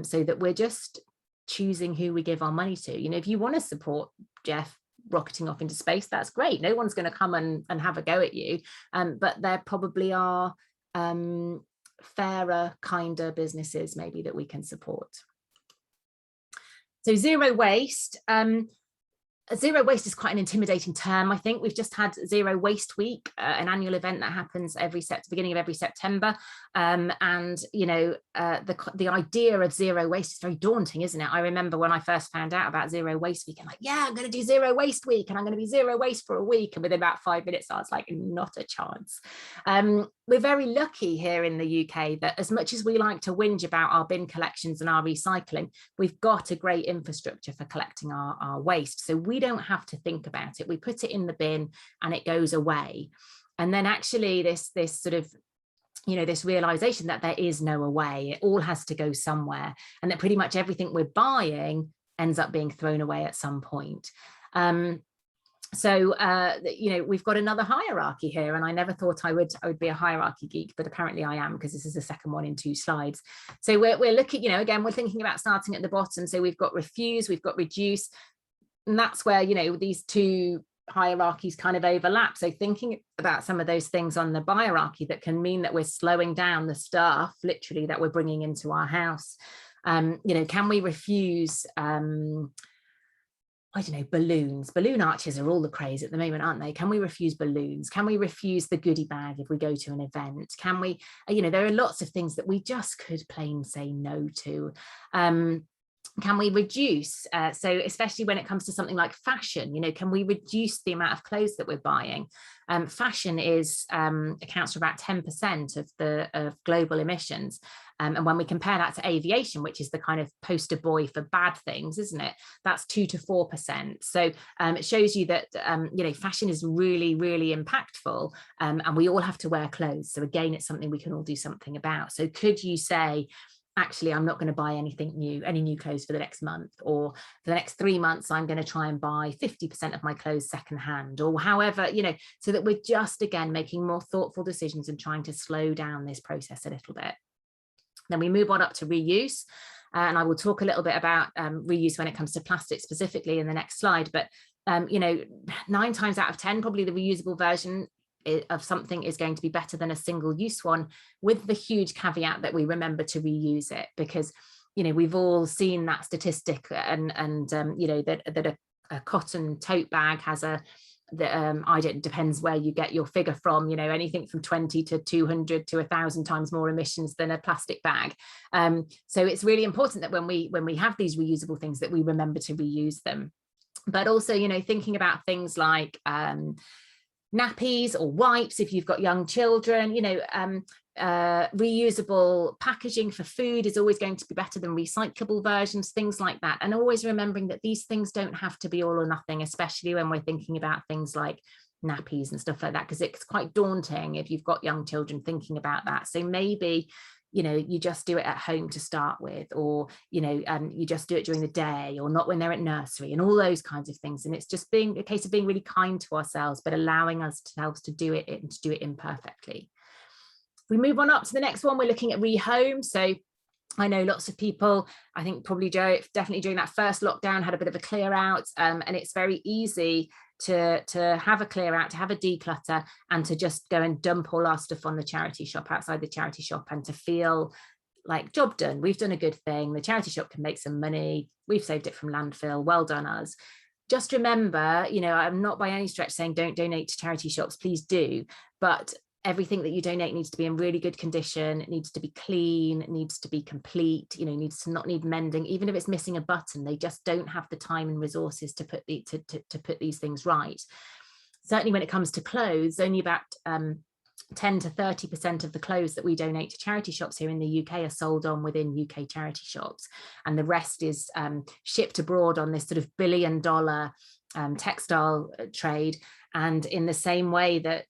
so that we're just choosing who we give our money to. You know, if you want to support Jeff rocketing off into space, that's great. No one's going to come and have a go at you, but there probably are fairer, kinder businesses maybe that we can support. So zero waste. Zero waste is quite an intimidating term. I think we've just had Zero Waste Week, an annual event that happens beginning of every September. And, you know, the idea of zero waste is very daunting, isn't it? I remember when I first found out about Zero Waste Week, I'm like, yeah, I'm going to do Zero Waste Week and I'm going to be zero waste for a week. And within about 5 minutes, I was like, not a chance. We're very lucky here in the UK that as much as we like to whinge about our bin collections and our recycling, we've got a great infrastructure for collecting our waste. So we don't have to think about it. We put it in the bin and it goes away. And then actually this sort of, you know, this realization that there is no away, it all has to go somewhere, and that pretty much everything we're buying ends up being thrown away at some point. So, you know, we've got another hierarchy here, and I never thought I would be a hierarchy geek, but apparently I am, because this is the second one in 2 slides. So we're looking, you know, again, we're thinking about starting at the bottom. So we've got refuse, we've got reduce, and that's where, you know, these 2 hierarchies kind of overlap. So thinking about some of those things on the hierarchy that can mean that we're slowing down the stuff literally that we're bringing into our house. You know, can we refuse I don't know, balloons? Balloon arches are all the craze at the moment, aren't they? Can we refuse balloons? Can we refuse the goodie bag if we go to an event? Can we, you know, there are lots of things that we just could plain say no to. Can we reduce? So especially when it comes to something like fashion, you know, can we reduce the amount of clothes that we're buying? Fashion accounts for about 10% of global emissions. And when we compare that to aviation, which is the kind of poster boy for bad things, isn't it? That's 2 to 4%. So it shows you that, you know, fashion is really, really impactful, and we all have to wear clothes. So again, it's something we can all do something about. So could you say, actually, I'm not going to buy any new clothes for the next month, or for the next 3 months, I'm going to try and buy 50% of my clothes secondhand, or however, you know, so that we're just, again, making more thoughtful decisions and trying to slow down this process a little bit. Then we move on up to reuse. And I will talk a little bit about reuse when it comes to plastic specifically in the next slide. But, you know, 9 times out of 10, probably the reusable version of something is going to be better than a single-use one, with the huge caveat that we remember to reuse it, because, you know, we've all seen that statistic, and you know, that a cotton tote bag has depends where you get your figure from, you know, anything from 20 to 200 to 1,000 times more emissions than a plastic bag. So it's really important that when we have these reusable things, that we remember to reuse them. But also, you know, thinking about things like nappies or wipes if you've got young children, you know, reusable packaging for food is always going to be better than recyclable versions, things like that. And always remembering that these things don't have to be all or nothing, especially when we're thinking about things like nappies and stuff like that, because it's quite daunting if you've got young children thinking about that. So maybe, you know, you just do it at home to start with, or, you know, you just do it during the day, or not when they're at nursery, and all those kinds of things. And it's just being a case of being really kind to ourselves, but allowing ourselves to do it and to do it imperfectly. We move on up to the next one. We're looking at rehome. So I know lots of people, I think probably Joe, definitely during that first lockdown, had a bit of a clear out, and it's very easy to have a clear out, to have a declutter, and to just go and dump all our stuff on the charity shop, outside the charity shop, and to feel like job done. We've done a good thing. The charity shop can make some money. We've saved it from landfill. Well done us. Just remember, you know, I'm not by any stretch saying don't donate to charity shops, please do, but everything that you donate needs to be in really good condition. It needs to be clean, it needs to be complete, you know, needs to not need mending. Even if it's missing a button, they just don't have the time and resources to put put these things right. Certainly when it comes to clothes, only about 10 to 30% of the clothes that we donate to charity shops here in the UK are sold on within UK charity shops, and the rest is shipped abroad on this sort of $billion textile trade. And in the same way that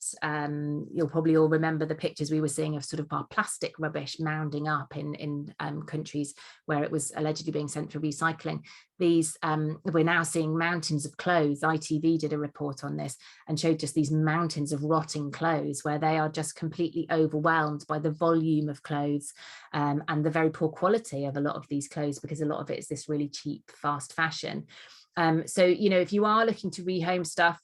you'll probably all remember the pictures we were seeing of sort of our plastic rubbish mounding up in countries where it was allegedly being sent for recycling, these we're now seeing mountains of clothes. ITV did a report on this and showed just these mountains of rotting clothes, where they are just completely overwhelmed by the volume of clothes and the very poor quality of a lot of these clothes, because a lot of it is this really cheap fast fashion. So, you know, if you are looking to rehome stuff,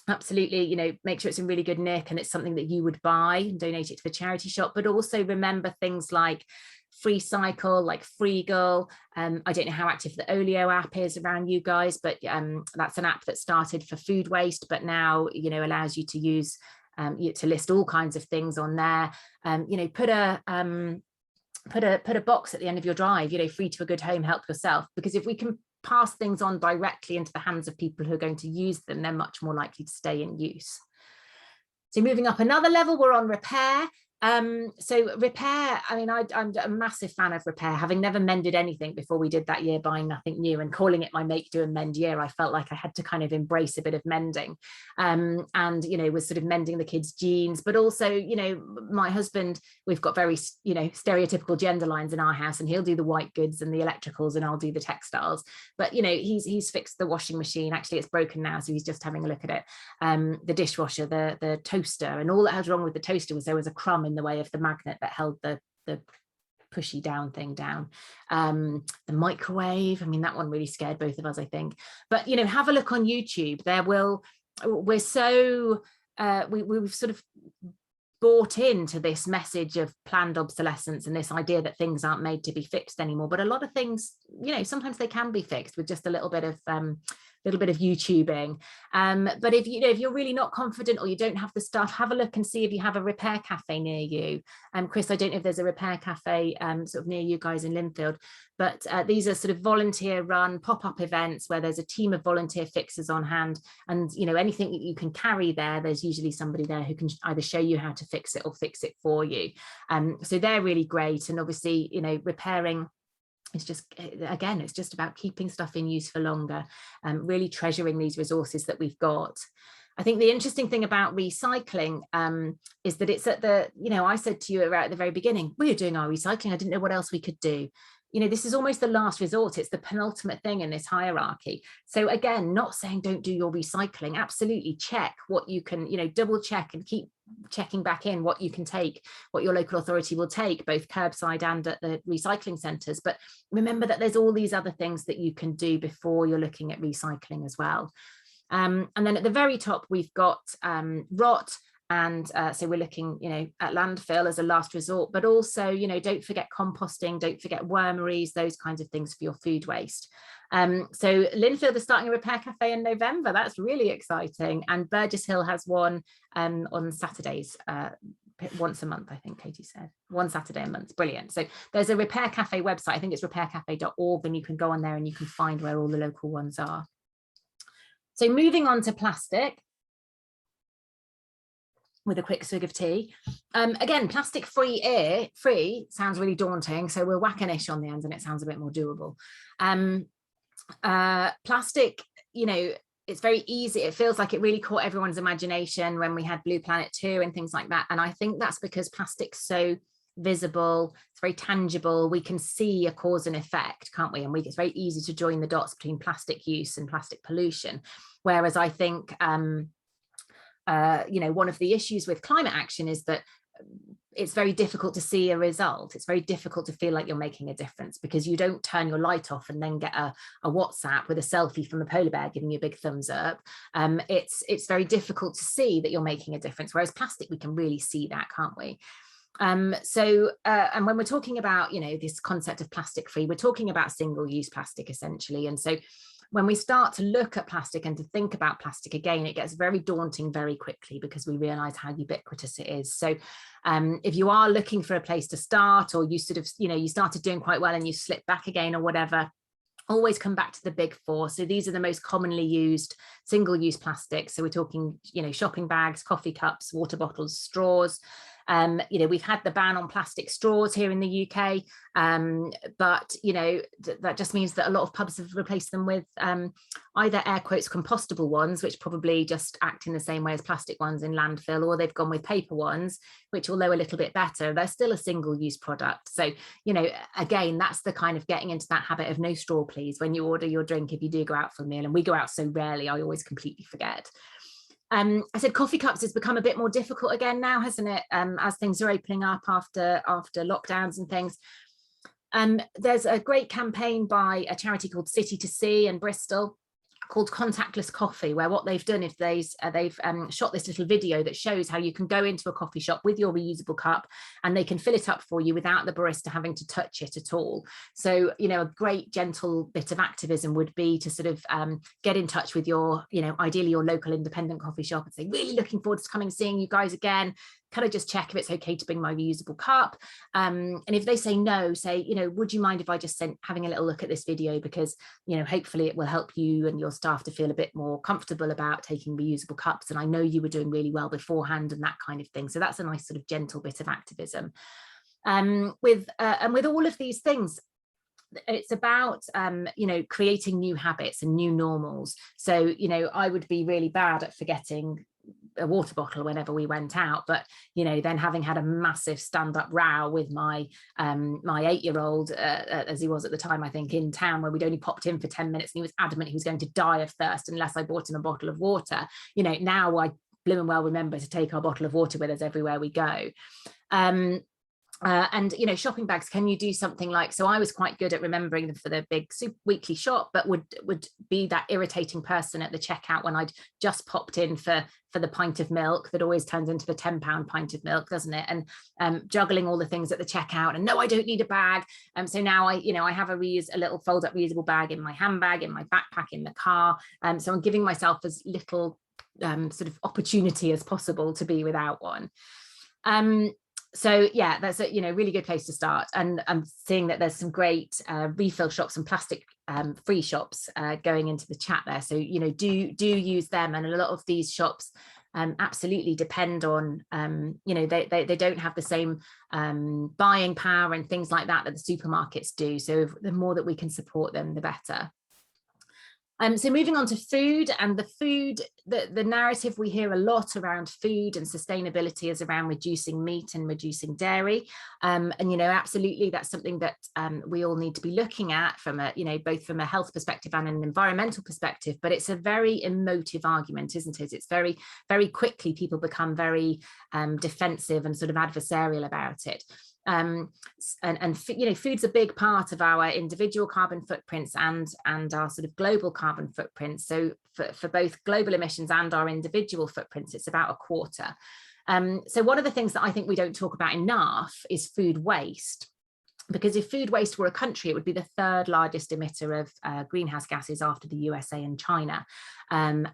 absolutely, you know, make sure it's in really good nick and it's something that you would buy and donate it to the charity shop. But also remember things like Free Cycle, like Freegal. I don't know how active the Olio app is around you guys, but that's an app that started for food waste, but now, you know, allows you to use to list all kinds of things on there. You know, put a box at the end of your drive, you know, free to a good home, help yourself, because if we can pass things on directly into the hands of people who are going to use them, they're much more likely to stay in use. So moving up another level, we're on repair. So repair, I mean, I'm a massive fan of repair, having never mended anything before we did that year buying nothing new and calling it my make do and mend year. I felt like I had to kind of embrace a bit of mending, and, you know, was sort of mending the kids' jeans, but also, you know, my husband, we've got very, you know, stereotypical gender lines in our house, and he'll do the white goods and the electricals and I'll do the textiles. But, you know, he's fixed the washing machine. Actually, it's broken now, so he's just having a look at it. The dishwasher, the toaster, and all that was wrong with the toaster was there was a crumb in the way of the magnet that held the pushy down thing down. The microwave, I mean, that one really scared both of us, I think. But, you know, have a look on YouTube. We've sort of bought into this message of planned obsolescence and this idea that things aren't made to be fixed anymore. But a lot of things, you know, sometimes they can be fixed with just a little bit of YouTubing. But if you're really not confident or you don't have the stuff, have a look and see if you have a repair cafe near you. Chris, I don't know if there's a repair cafe sort of near you guys in Linfield, but these are sort of volunteer run pop-up events where there's a team of volunteer fixers on hand, and, you know, anything that you can carry there's usually somebody there who can either show you how to fix it or fix it for you. So they're really great. And obviously, you know, repairing, it's just, again, it's just about keeping stuff in use for longer, really treasuring these resources that we've got. I think the interesting thing about recycling is that it's at the, you know, I said to you right at the very beginning, we were doing our recycling. I didn't know what else we could do. You know, this is almost the last resort. It's the penultimate thing in this hierarchy. So again, not saying don't do your recycling. Absolutely check what you can, you know, double check and keep checking back in what you can take, what your local authority will take, both curbside and at the recycling centres. But remember that there's all these other things that you can do before you're looking at recycling as well. And then at the very top, we've got rot. And so we're looking, you know, at landfill as a last resort, but also, you know, don't forget composting, don't forget wormeries, those kinds of things for your food waste. So Linfield is starting a repair cafe in November. That's really exciting. And Burgess Hill has one on Saturdays, once a month, I think Katie said, one Saturday a month. Brilliant. So there's a repair cafe website. I think it's repaircafe.org, and you can go on there and you can find where all the local ones are. So moving on to plastic, with a quick swig of tea. Again, plastic free sounds really daunting, so we're whack-a-ish on the end and it sounds a bit more doable. Plastic, you know, it's very easy. It feels like it really caught everyone's imagination when we had Blue Planet 2 and things like that. And I think that's because plastic's so visible, it's very tangible. We can see a cause and effect, can't we? And it's very easy to join the dots between plastic use and plastic pollution. Whereas I think, you know, one of the issues with climate action is that it's very difficult to see a result. It's very difficult to feel like you're making a difference, because you don't turn your light off and then get a WhatsApp with a selfie from a polar bear giving you a big thumbs up. It's very difficult to see that you're making a difference, whereas plastic, we can really see that, can't we? And when we're talking about, you know, this concept of plastic free, we're talking about single-use plastic essentially. And so when we start to look at plastic and to think about plastic again, it gets very daunting very quickly, because we realize how ubiquitous it is. So if you are looking for a place to start, or you sort of, you know, you started doing quite well and you slip back again or whatever, always come back to the big four. So these are the most commonly used single-use plastics. So we're talking, you know, shopping bags, coffee cups, water bottles, straws. You know, we've had the ban on plastic straws here in the UK, but, you know, that just means that a lot of pubs have replaced them with either air quotes compostable ones, which probably just act in the same way as plastic ones in landfill, or they've gone with paper ones, which, although a little bit better, they're still a single-use product. So, you know, again, that's the kind of getting into that habit of no straw, please, when you order your drink, if you do go out for a meal. And we go out so rarely, I always completely forget. I said coffee cups has become a bit more difficult again now, hasn't it? As things are opening up after lockdowns and things. There's a great campaign by a charity called City to Sea in Bristol, called Contactless Coffee, where what they've done is they've shot this little video that shows how you can go into a coffee shop with your reusable cup and they can fill it up for you without the barista having to touch it at all. So, you know, a great gentle bit of activism would be to sort of get in touch with your, you know, ideally your local independent coffee shop and say, really looking forward to coming and seeing you guys again. Can I just check if it's okay to bring my reusable cup? And if they say no, say, you know, would you mind if I just having a little look at this video, because, you know, hopefully it will help you and your staff to feel a bit more comfortable about taking reusable cups. And I know you were doing really well beforehand, and that kind of thing. So that's a nice sort of gentle bit of activism. With all of these things, it's about, you know, creating new habits and new normals. So, you know, I would be really bad at forgetting a water bottle whenever we went out, but, you know, then having had a massive stand-up row with my 8-year-old, as he was at the time, I think, in town, where we'd only popped in for 10 minutes and he was adamant he was going to die of thirst unless I bought him a bottle of water. You know, now I blooming well remember to take our bottle of water with us everywhere we go. And, you know, shopping bags, can you do something like, so I was quite good at remembering them for the big super weekly shop, but would be that irritating person at the checkout when I'd just popped in for the pint of milk that always turns into the £10 pint of milk, doesn't it? And juggling all the things at the checkout, and no, I don't need a bag. So now I have a little fold up reusable bag in my handbag, in my backpack, in the car. So I'm giving myself as little sort of opportunity as possible to be without one. So yeah, that's a, you know, really good place to start. And I'm seeing that there's some great refill shops and plastic free shops going into the chat there. So, you know, do use them. And a lot of these shops absolutely depend on, you know, they don't have the same buying power and things like that the supermarkets do. So the more that we can support them, the better. So moving on to food, and the narrative we hear a lot around food and sustainability is around reducing meat and reducing dairy. And, you know, absolutely, that's something that we all need to be looking at from a, you know, both from a health perspective and an environmental perspective, but it's a very emotive argument, isn't it? It's very, very quickly people become very defensive and sort of adversarial about it. And you know, food's a big part of our individual carbon footprints and our sort of global carbon footprints. So for both global emissions and our individual footprints, it's about a quarter. So one of the things that I think we don't talk about enough is food waste. Because if food waste were a country, it would be the third largest emitter of greenhouse gases after the USA and China. And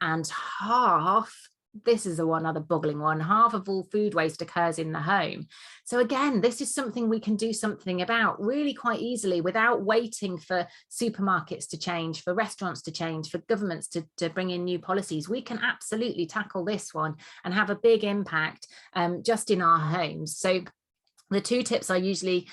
this is one other boggling one, half of all food waste occurs in the home. So again, this is something we can do something about really quite easily without waiting for supermarkets to change, for restaurants to change, for governments to bring in new policies. We can absolutely tackle this one and have a big impact just in our homes. So the two tips I usually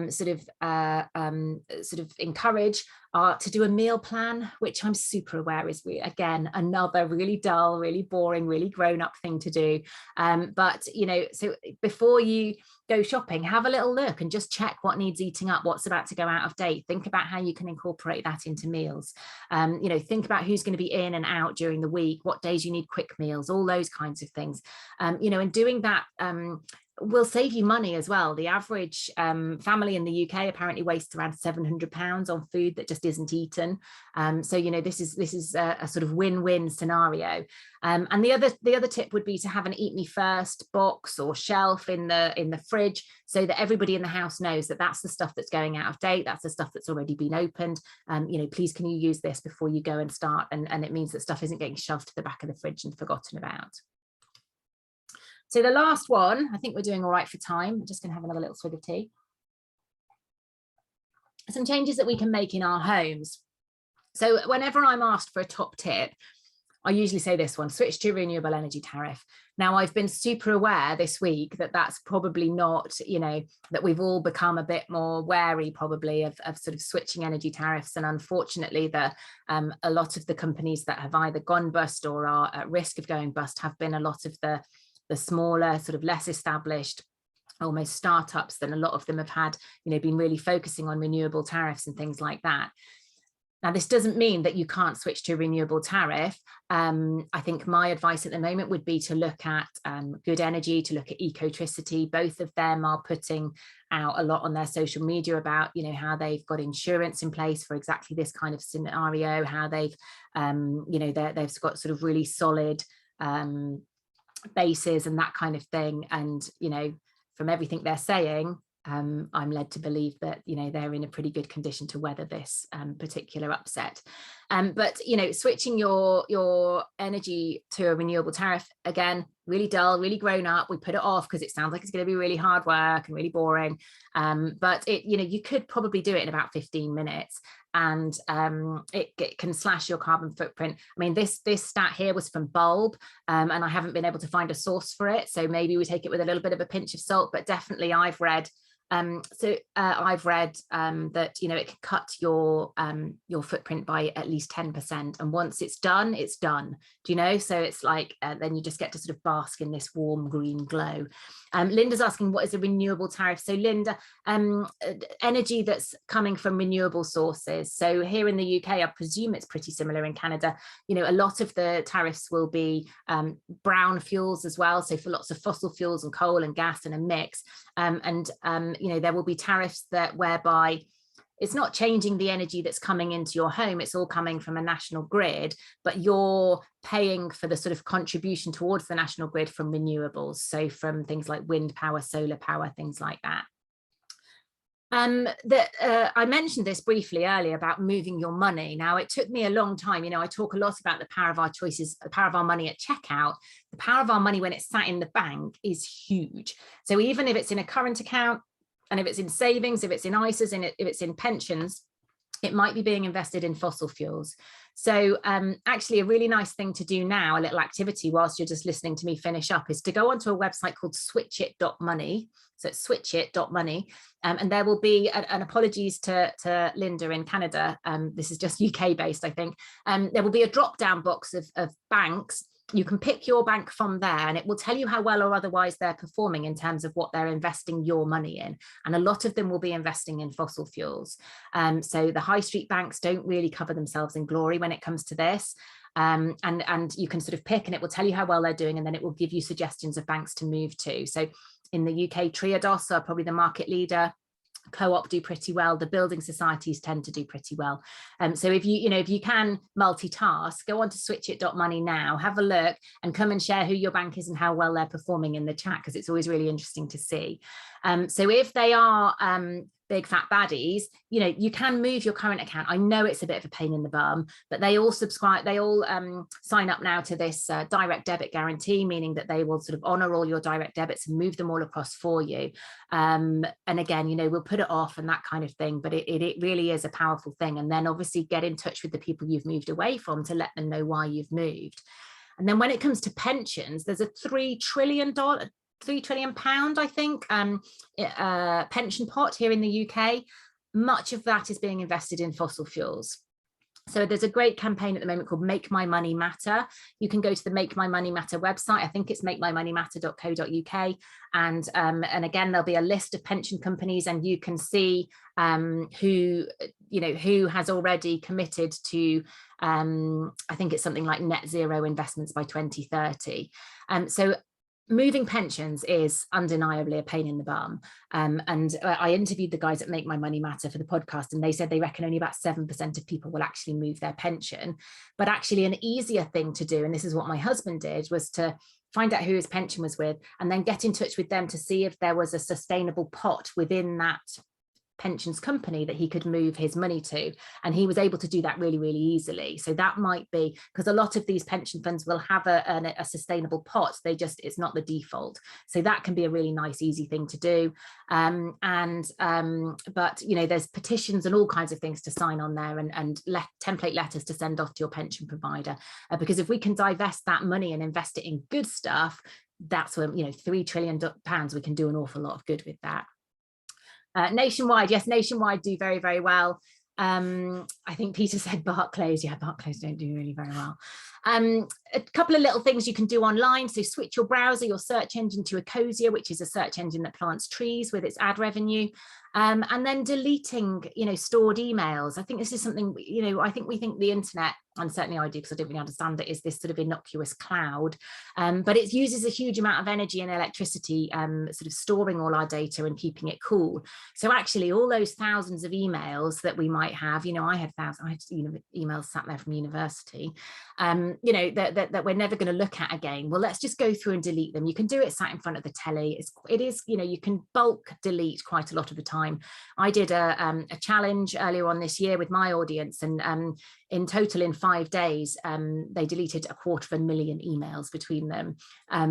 sort of encourage are to do a meal plan, which I'm super aware is, again, another really dull, really boring, really grown-up thing to do. But, you know, so before you go shopping, have a little look and just check what needs eating up, what's about to go out of date. Think about how you can incorporate that into meals. You know, think about who's going to be in and out during the week, what days you need quick meals, all those kinds of things. You know, and doing that will save you money as well. The average family in the UK apparently wastes around £700 on food that just isn't eaten. So, you know, this is a sort of win-win scenario. And the other tip would be to have an Eat Me First box or shelf in the fridge, so that everybody in the house knows that that's the stuff that's going out of date, that's the stuff that's already been opened. You know, please can you use this before you go and start? And it means that stuff isn't getting shoved to the back of the fridge and forgotten about. So the last one, I think we're doing all right for time. I'm just going to have another little swig of tea. Some changes that we can make in our homes. So whenever I'm asked for a top tip, I usually say this one: switch to a renewable energy tariff. Now, I've been super aware this week that that's probably not, you know, that we've all become a bit more wary probably of sort of switching energy tariffs. And unfortunately, a lot of the companies that have either gone bust or are at risk of going bust have been a lot of the smaller, sort of less established, almost startups. Then a lot of them have had, you know, been really focusing on renewable tariffs and things like that. Now, this doesn't mean that you can't switch to a renewable tariff. I think my advice at the moment would be to look at Good Energy, to look at Ecotricity. Both of them are putting out a lot on their social media about, you know, how they've got insurance in place for exactly this kind of scenario, how they've, you know, they've got sort of really solid bases and that kind of thing. And, you know, from everything they're saying, I'm led to believe that, you know, they're in a pretty good condition to weather this particular upset. But, you know, switching your energy to a renewable tariff, again, really dull, really grown up. We put it off because it sounds like it's going to be really hard work and really boring. But it, you know, you could probably do it in about 15 minutes. And it can slash your carbon footprint. I mean, this stat here was from Bulb, and I haven't been able to find a source for it. So maybe we take it with a little bit of a pinch of salt, but definitely I've read that, you know, it can cut your footprint by at least 10%. And once it's done, it's done. Do you know? So it's like, then you just get to sort of bask in this warm green glow. Linda's asking, what is a renewable tariff? So Linda, energy that's coming from renewable sources. So here in the UK, I presume it's pretty similar in Canada. You know, a lot of the tariffs will be brown fuels as well. So for lots of fossil fuels and coal and gas and a mix. You know, there will be tariffs that whereby it's not changing the energy that's coming into your home. It's all coming from a national grid, but you're paying for the sort of contribution towards the national grid from renewables. So from things like wind power, solar power, things like that. I mentioned this briefly earlier about moving your money. Now, it took me a long time. You know, I talk a lot about the power of our choices, the power of our money at checkout. The power of our money when it's sat in the bank is huge. So even if it's in a current account, and if it's in savings, if it's in ISAs, and if it's in pensions, it might be being invested in fossil fuels. So actually a really nice thing to do now, a little activity whilst you're just listening to me finish up, is to go onto a website called switchit.money. So it's switchit.money. And there will be, and apologies to Linda in Canada, this is just UK based, I think. There will be a drop-down box of banks. You can pick your bank from there, and it will tell you how well or otherwise they're performing in terms of what they're investing your money in. And a lot of them will be investing in fossil fuels. So the high street banks don't really cover themselves in glory when it comes to this. And you can sort of pick, and it will tell you how well they're doing, and then it will give you suggestions of banks to move to. So in the UK, Triodos are probably the market leader. Co-op do pretty well. The building societies tend to do pretty well. So if you can multitask, go on to switchit.money now, have a look, and come and share who your bank is and how well they're performing in the chat, because it's always really interesting to see. So if they are big fat baddies, you know, you can move your current account. I know it's a bit of a pain in the bum, but they all sign up now to this direct debit guarantee, meaning that they will sort of honor all your direct debits and move them all across for you. And again, you know, we'll put it off and that kind of thing, but it really is a powerful thing. And then obviously get in touch with the people you've moved away from to let them know why you've moved. And then when it comes to pensions, there's a £3 trillion, I think, pension pot here in the UK. Much of that is being invested in fossil fuels. So there's a great campaign at the moment called Make My Money Matter. You can go to the Make My Money Matter website. I think it's makemymoneymatter.co.uk. And again, there'll be a list of pension companies, and you can see who has already committed to, I think it's something like net zero investments by 2030. So moving pensions is undeniably a pain in the bum. And I interviewed the guys at Make My Money Matter for the podcast, and they said they reckon only about 7% of people will actually move their pension. But actually an easier thing to do, and this is what my husband did, was to find out who his pension was with and then get in touch with them to see if there was a sustainable pot within that pensions company that he could move his money to, and he was able to do that really, really easily. So that might be, because a lot of these pension funds will have a sustainable pot, it's not the default. So that can be a really nice, easy thing to do. But there's petitions and all kinds of things to sign on there, and template letters to send off to your pension provider, because if we can divest that money and invest it in good stuff, that's when £3 trillion, we can do an awful lot of good with that. Nationwide, yes, Nationwide do very, very well. I think Peter said Barclays. Yeah, Barclays don't do really very well. A couple of little things you can do online. So switch your browser, your search engine, to Ecosia, which is a search engine that plants trees with its ad revenue. And then deleting, stored emails. I think this is something, I think we think the internet, and certainly I do because I don't really understand it, is this sort of innocuous cloud. But it uses a huge amount of energy and electricity, sort of storing all our data and keeping it cool. So actually all those thousands of emails that we might have, I had emails sat there from university, that we're never going to look at again. Well, let's just go through and delete them. You can do it sat in front of the telly. It is, you can bulk delete quite a lot of the time. I did a challenge earlier on this year with my audience, and in total in 5 days, they deleted 250,000 emails between them.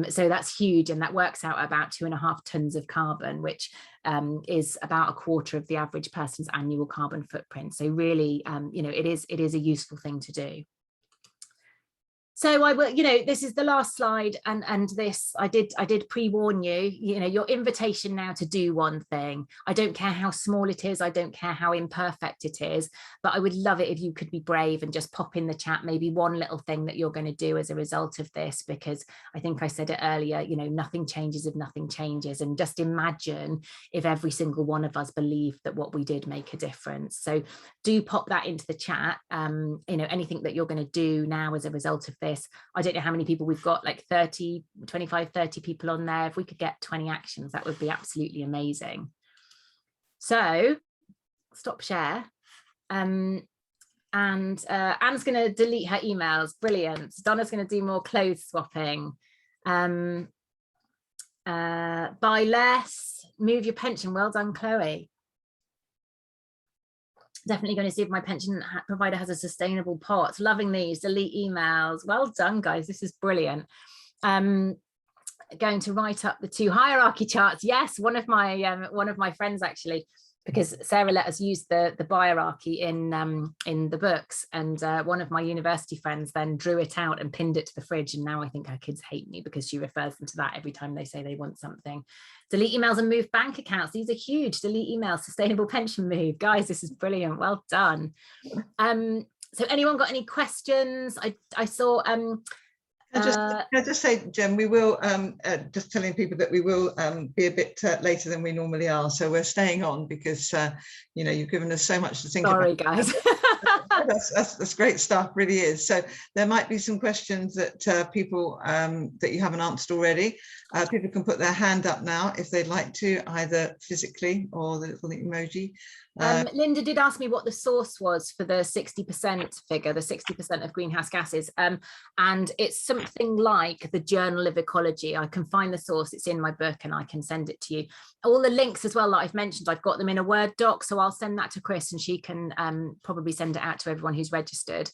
So that's huge, and that works out about 2.5 tons of carbon, which is about a quarter of the average person's annual carbon footprint. So really, it is a useful thing to do. So I will, this is the last slide, and this I did pre-warn you, your invitation now to do one thing. I don't care how small it is, I don't care how imperfect it is, but I would love it if you could be brave and just pop in the chat maybe one little thing that you're going to do as a result of this, because I think I said it earlier, nothing changes if nothing changes. And just imagine if every single one of us believed that what we did make a difference. So do pop that into the chat, anything that you're going to do now as a result of this. I don't know how many people we've got, like 30 people on there. If we could get 20 actions, that would be absolutely amazing. So stop share, and Anne's going to delete her emails. Brilliant. Donna's going to do more clothes swapping. Buy less, move your pension. Well done, Chloe. Definitely going to see if my pension provider has a sustainable pot. Loving these. Delete emails. Well done, guys. This is brilliant. Going to write up the 2 hierarchy charts. Yes, one of my friends actually, because Sarah let us use the hierarchy in the books, and one of my university friends then drew it out and pinned it to the fridge, and now I think her kids hate me because she refers them to that every time they say they want something. Delete emails and move bank accounts. These are huge. Delete emails, sustainable pension move. Guys, this is brilliant. Well done. So anyone got any questions? I saw Can I just say, Jen, we will, just telling people that we will be a bit later than we normally are. So we're staying on because, you've given us so much to think about. Sorry, guys. That's great stuff, really is. So there might be some questions that people that you haven't answered already. People can put their hand up now if they'd like to, either physically or the little emoji. Linda did ask me what the source was for the 60% figure, the 60% of greenhouse gases, and it's something like the Journal of Ecology. I can find the source, it's in my book, and I can send it to you. All the links as well that I've mentioned, I've got them in a Word doc, so I'll send that to Chris, and she can probably send it out to everyone who's registered,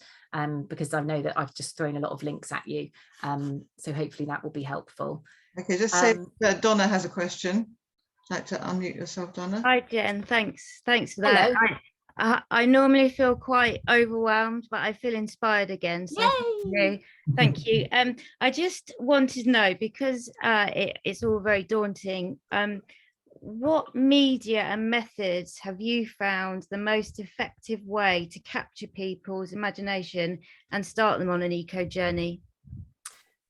because I know that I've just thrown a lot of links at you, so hopefully that will be helpful. Okay, just say Donna has a question. Like to unmute yourself, Donna. Hi, Jen. Thanks for that. I normally feel quite overwhelmed, but I feel inspired again. So thank you. I just wanted to know, because it's all very daunting. what media and methods have you found the most effective way to capture people's imagination and start them on an eco journey?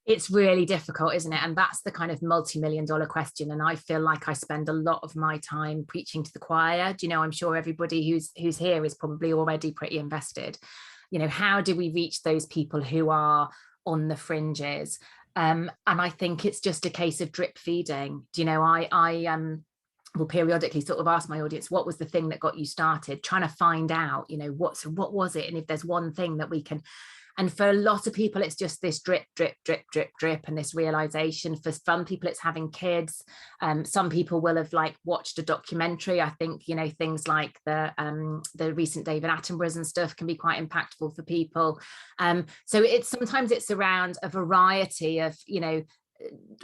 It's really difficult, isn't it? And that's the kind of multi-million-dollar question. And I feel like I spend a lot of my time preaching to the choir. Do you know, I'm sure everybody who's here is probably already pretty invested. You know, how do we reach those people who are on the fringes? And I think it's just a case of drip feeding. Do you know, I will periodically sort of ask my audience, what was the thing that got you started? Trying to find out, you know, what was it? And if there's one thing that we can. And for a lot of people, it's just this drip, drip, drip, drip, drip, and this realization. For some people, it's having kids. Some people will have like watched a documentary. I think, you know, things like the recent David Attenboroughs and stuff can be quite impactful for people. So sometimes it's around a variety of, you know,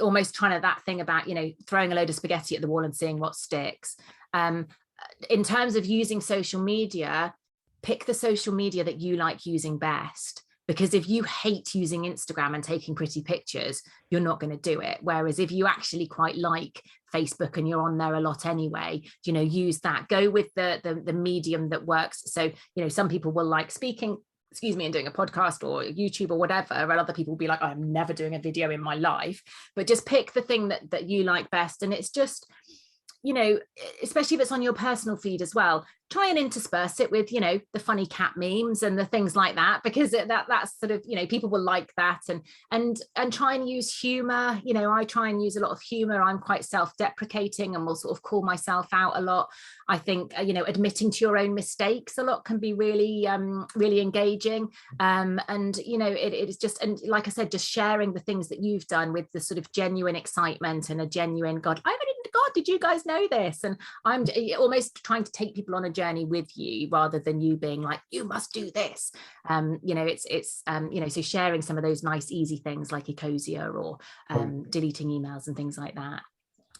almost trying to that thing about, you know, throwing a load of spaghetti at the wall and seeing what sticks. In terms of using social media, pick the social media that you like using best. Because if you hate using Instagram and taking pretty pictures, you're not going to do it. Whereas if you actually quite like Facebook and you're on there a lot anyway, you know, use that. Go with the medium that works. So, you know, some people will like speaking, and doing a podcast or YouTube or whatever, and other people will be like, I'm never doing a video in my life. But just pick the thing that you like best. And it's just, you know, especially if it's on your personal feed as well, try and intersperse it with, you know, the funny cat memes and the things like that, because that's sort of, you know, people will like that. And try and use humor. You know, I try and use a lot of humor. I'm quite self-deprecating and will sort of call myself out a lot. I think, you know, admitting to your own mistakes a lot can be really, really engaging. And, you know, it is just, and like I said, just sharing the things that you've done with the sort of genuine excitement and a genuine, God, did you guys know this? And I'm almost trying to take people on a journey with you rather than you being like, you must do this. You know, it's you know, so sharing some of those nice, easy things like Ecosia or deleting emails and things like that.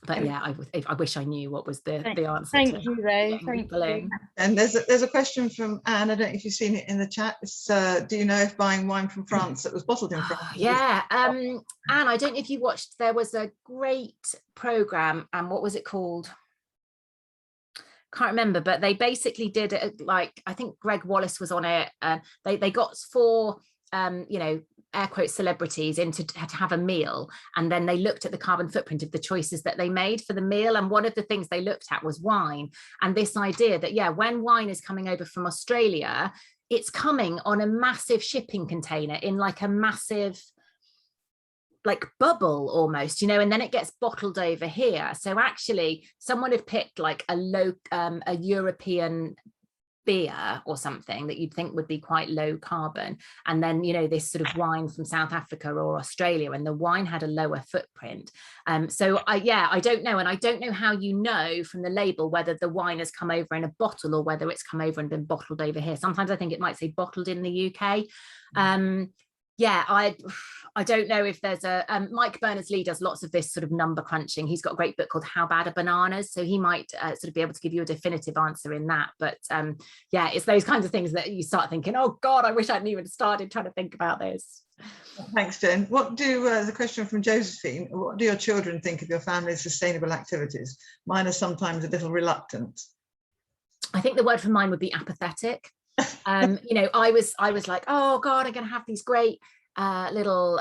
But yeah, I wish I knew what was the answer. Thank you, though. Thank you. And there's a question from Anne. I don't know if you've seen it in the chat. It's, do you know if buying wine from France that was bottled in France? Yeah, Anne, I don't know if you watched. There was a great program, and what was it called? Can't remember, but they basically did it like, I think Greg Wallace was on it. They got 4 you know, air quote celebrities in to have a meal, and then they looked at the carbon footprint of the choices that they made for the meal. And one of the things they looked at was wine, and this idea that, yeah, when wine is coming over from Australia, it's coming on a massive shipping container in like a massive like bubble almost, you know, and then it gets bottled over here. So actually someone had picked like a European beer or something that you'd think would be quite low carbon, and then, you know, this sort of wine from South Africa or Australia, and the wine had a lower footprint. So I don't know, and I don't know how you know from the label whether the wine has come over in a bottle or whether it's come over and been bottled over here. Sometimes I think it might say bottled in the UK. Yeah, I don't know if there's a Mike Berners-Lee does lots of this sort of number crunching. He's got a great book called How Bad Are Bananas? So he might sort of be able to give you a definitive answer in that. But yeah, it's those kinds of things that you start thinking, oh God, I wish I'd even started trying to think about this. Thanks, Jen. What do the question from Josephine, what do your children think of your family's sustainable activities? Mine are sometimes a little reluctant. I think the word for mine would be apathetic. You know, I was like, oh God, I'm going to have these great little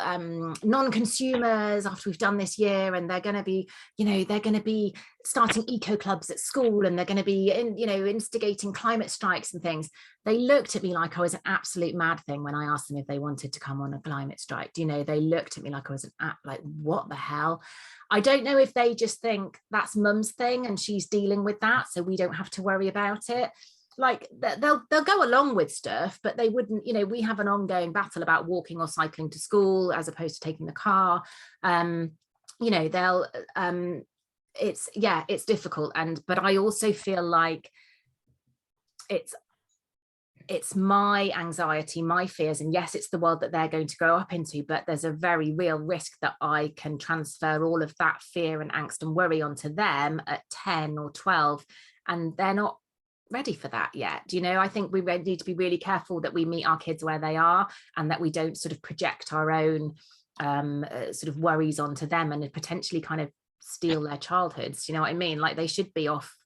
non-consumers after we've done this year, and they're going to be, you know, they're going to be starting eco clubs at school, and they're going to be you know, instigating climate strikes and things. They looked at me like I was an absolute mad thing when I asked them if they wanted to come on a climate strike. You know, they looked at me like I was like, what the hell? I don't know if they just think that's mum's thing and she's dealing with that, so we don't have to worry about it. Like they'll go along with stuff, but they wouldn't, you know, we have an ongoing battle about walking or cycling to school as opposed to taking the car. You know, they'll it's difficult, but I also feel like it's my anxiety, my fears, and yes, it's the world that they're going to grow up into, but there's a very real risk that I can transfer all of that fear and angst and worry onto them at 10 or 12, and they're not ready for that yet. You know, I think we need to be really careful that we meet our kids where they are, and that we don't sort of project our own sort of worries onto them and potentially kind of steal their childhoods. You know what I mean? Like they should be off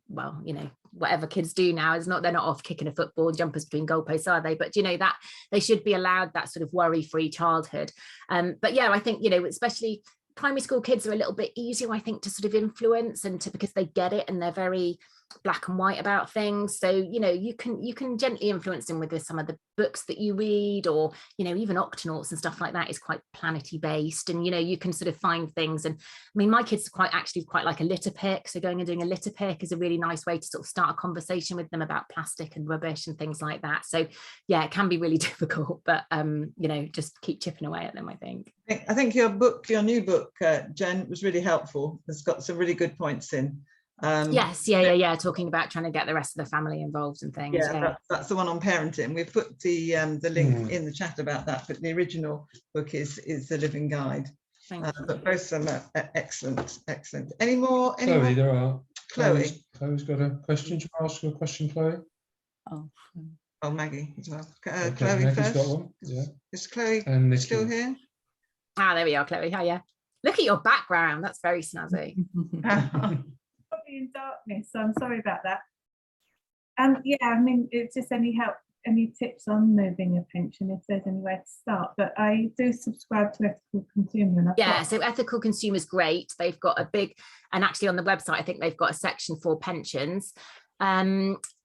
well, you know, whatever kids do now is not, they're not off kicking a football, jumpers between goalposts, are they? But you know, that they should be allowed that sort of worry-free childhood. But yeah, I think, you know, especially primary school kids are a little bit easier, I think, to sort of influence and because they get it and they're very black and white about things. So, you know, you can gently influence them with some of the books that you read, or, you know, even Octonauts and stuff like that is quite planety based. And, you know, you can sort of find things. And I mean, my kids are quite like a litter pick. So going and doing a litter pick is a really nice way to sort of start a conversation with them about plastic and rubbish and things like that. So yeah, it can be really difficult, but you know, just keep chipping away at them, I think. I think your new book, Jen, was really helpful. It's got some really good points in. Yes, yeah, talking about trying to get the rest of the family involved and things. Yeah, that's the one on parenting. We've put the link in the chat about that, but the original book is the Living Guide. But both of them are excellent. Any more? Chloe, there are. Chloe's got a question. To ask a question, Chloe? Oh, Maggie as well. Okay, Chloe Maggie's first. got one. Yeah. Is Chloe and still here? There we are, Chloe. Hiya. Look at your background. That's very snazzy. Probably in darkness, so I'm sorry about that. Yeah, I mean, it's just any tips on moving a pension, if there's anywhere to start. But I do subscribe to Ethical Consumer. And so Ethical Consumer is great. They've got a big, and actually on the website, I think they've got a section for pensions.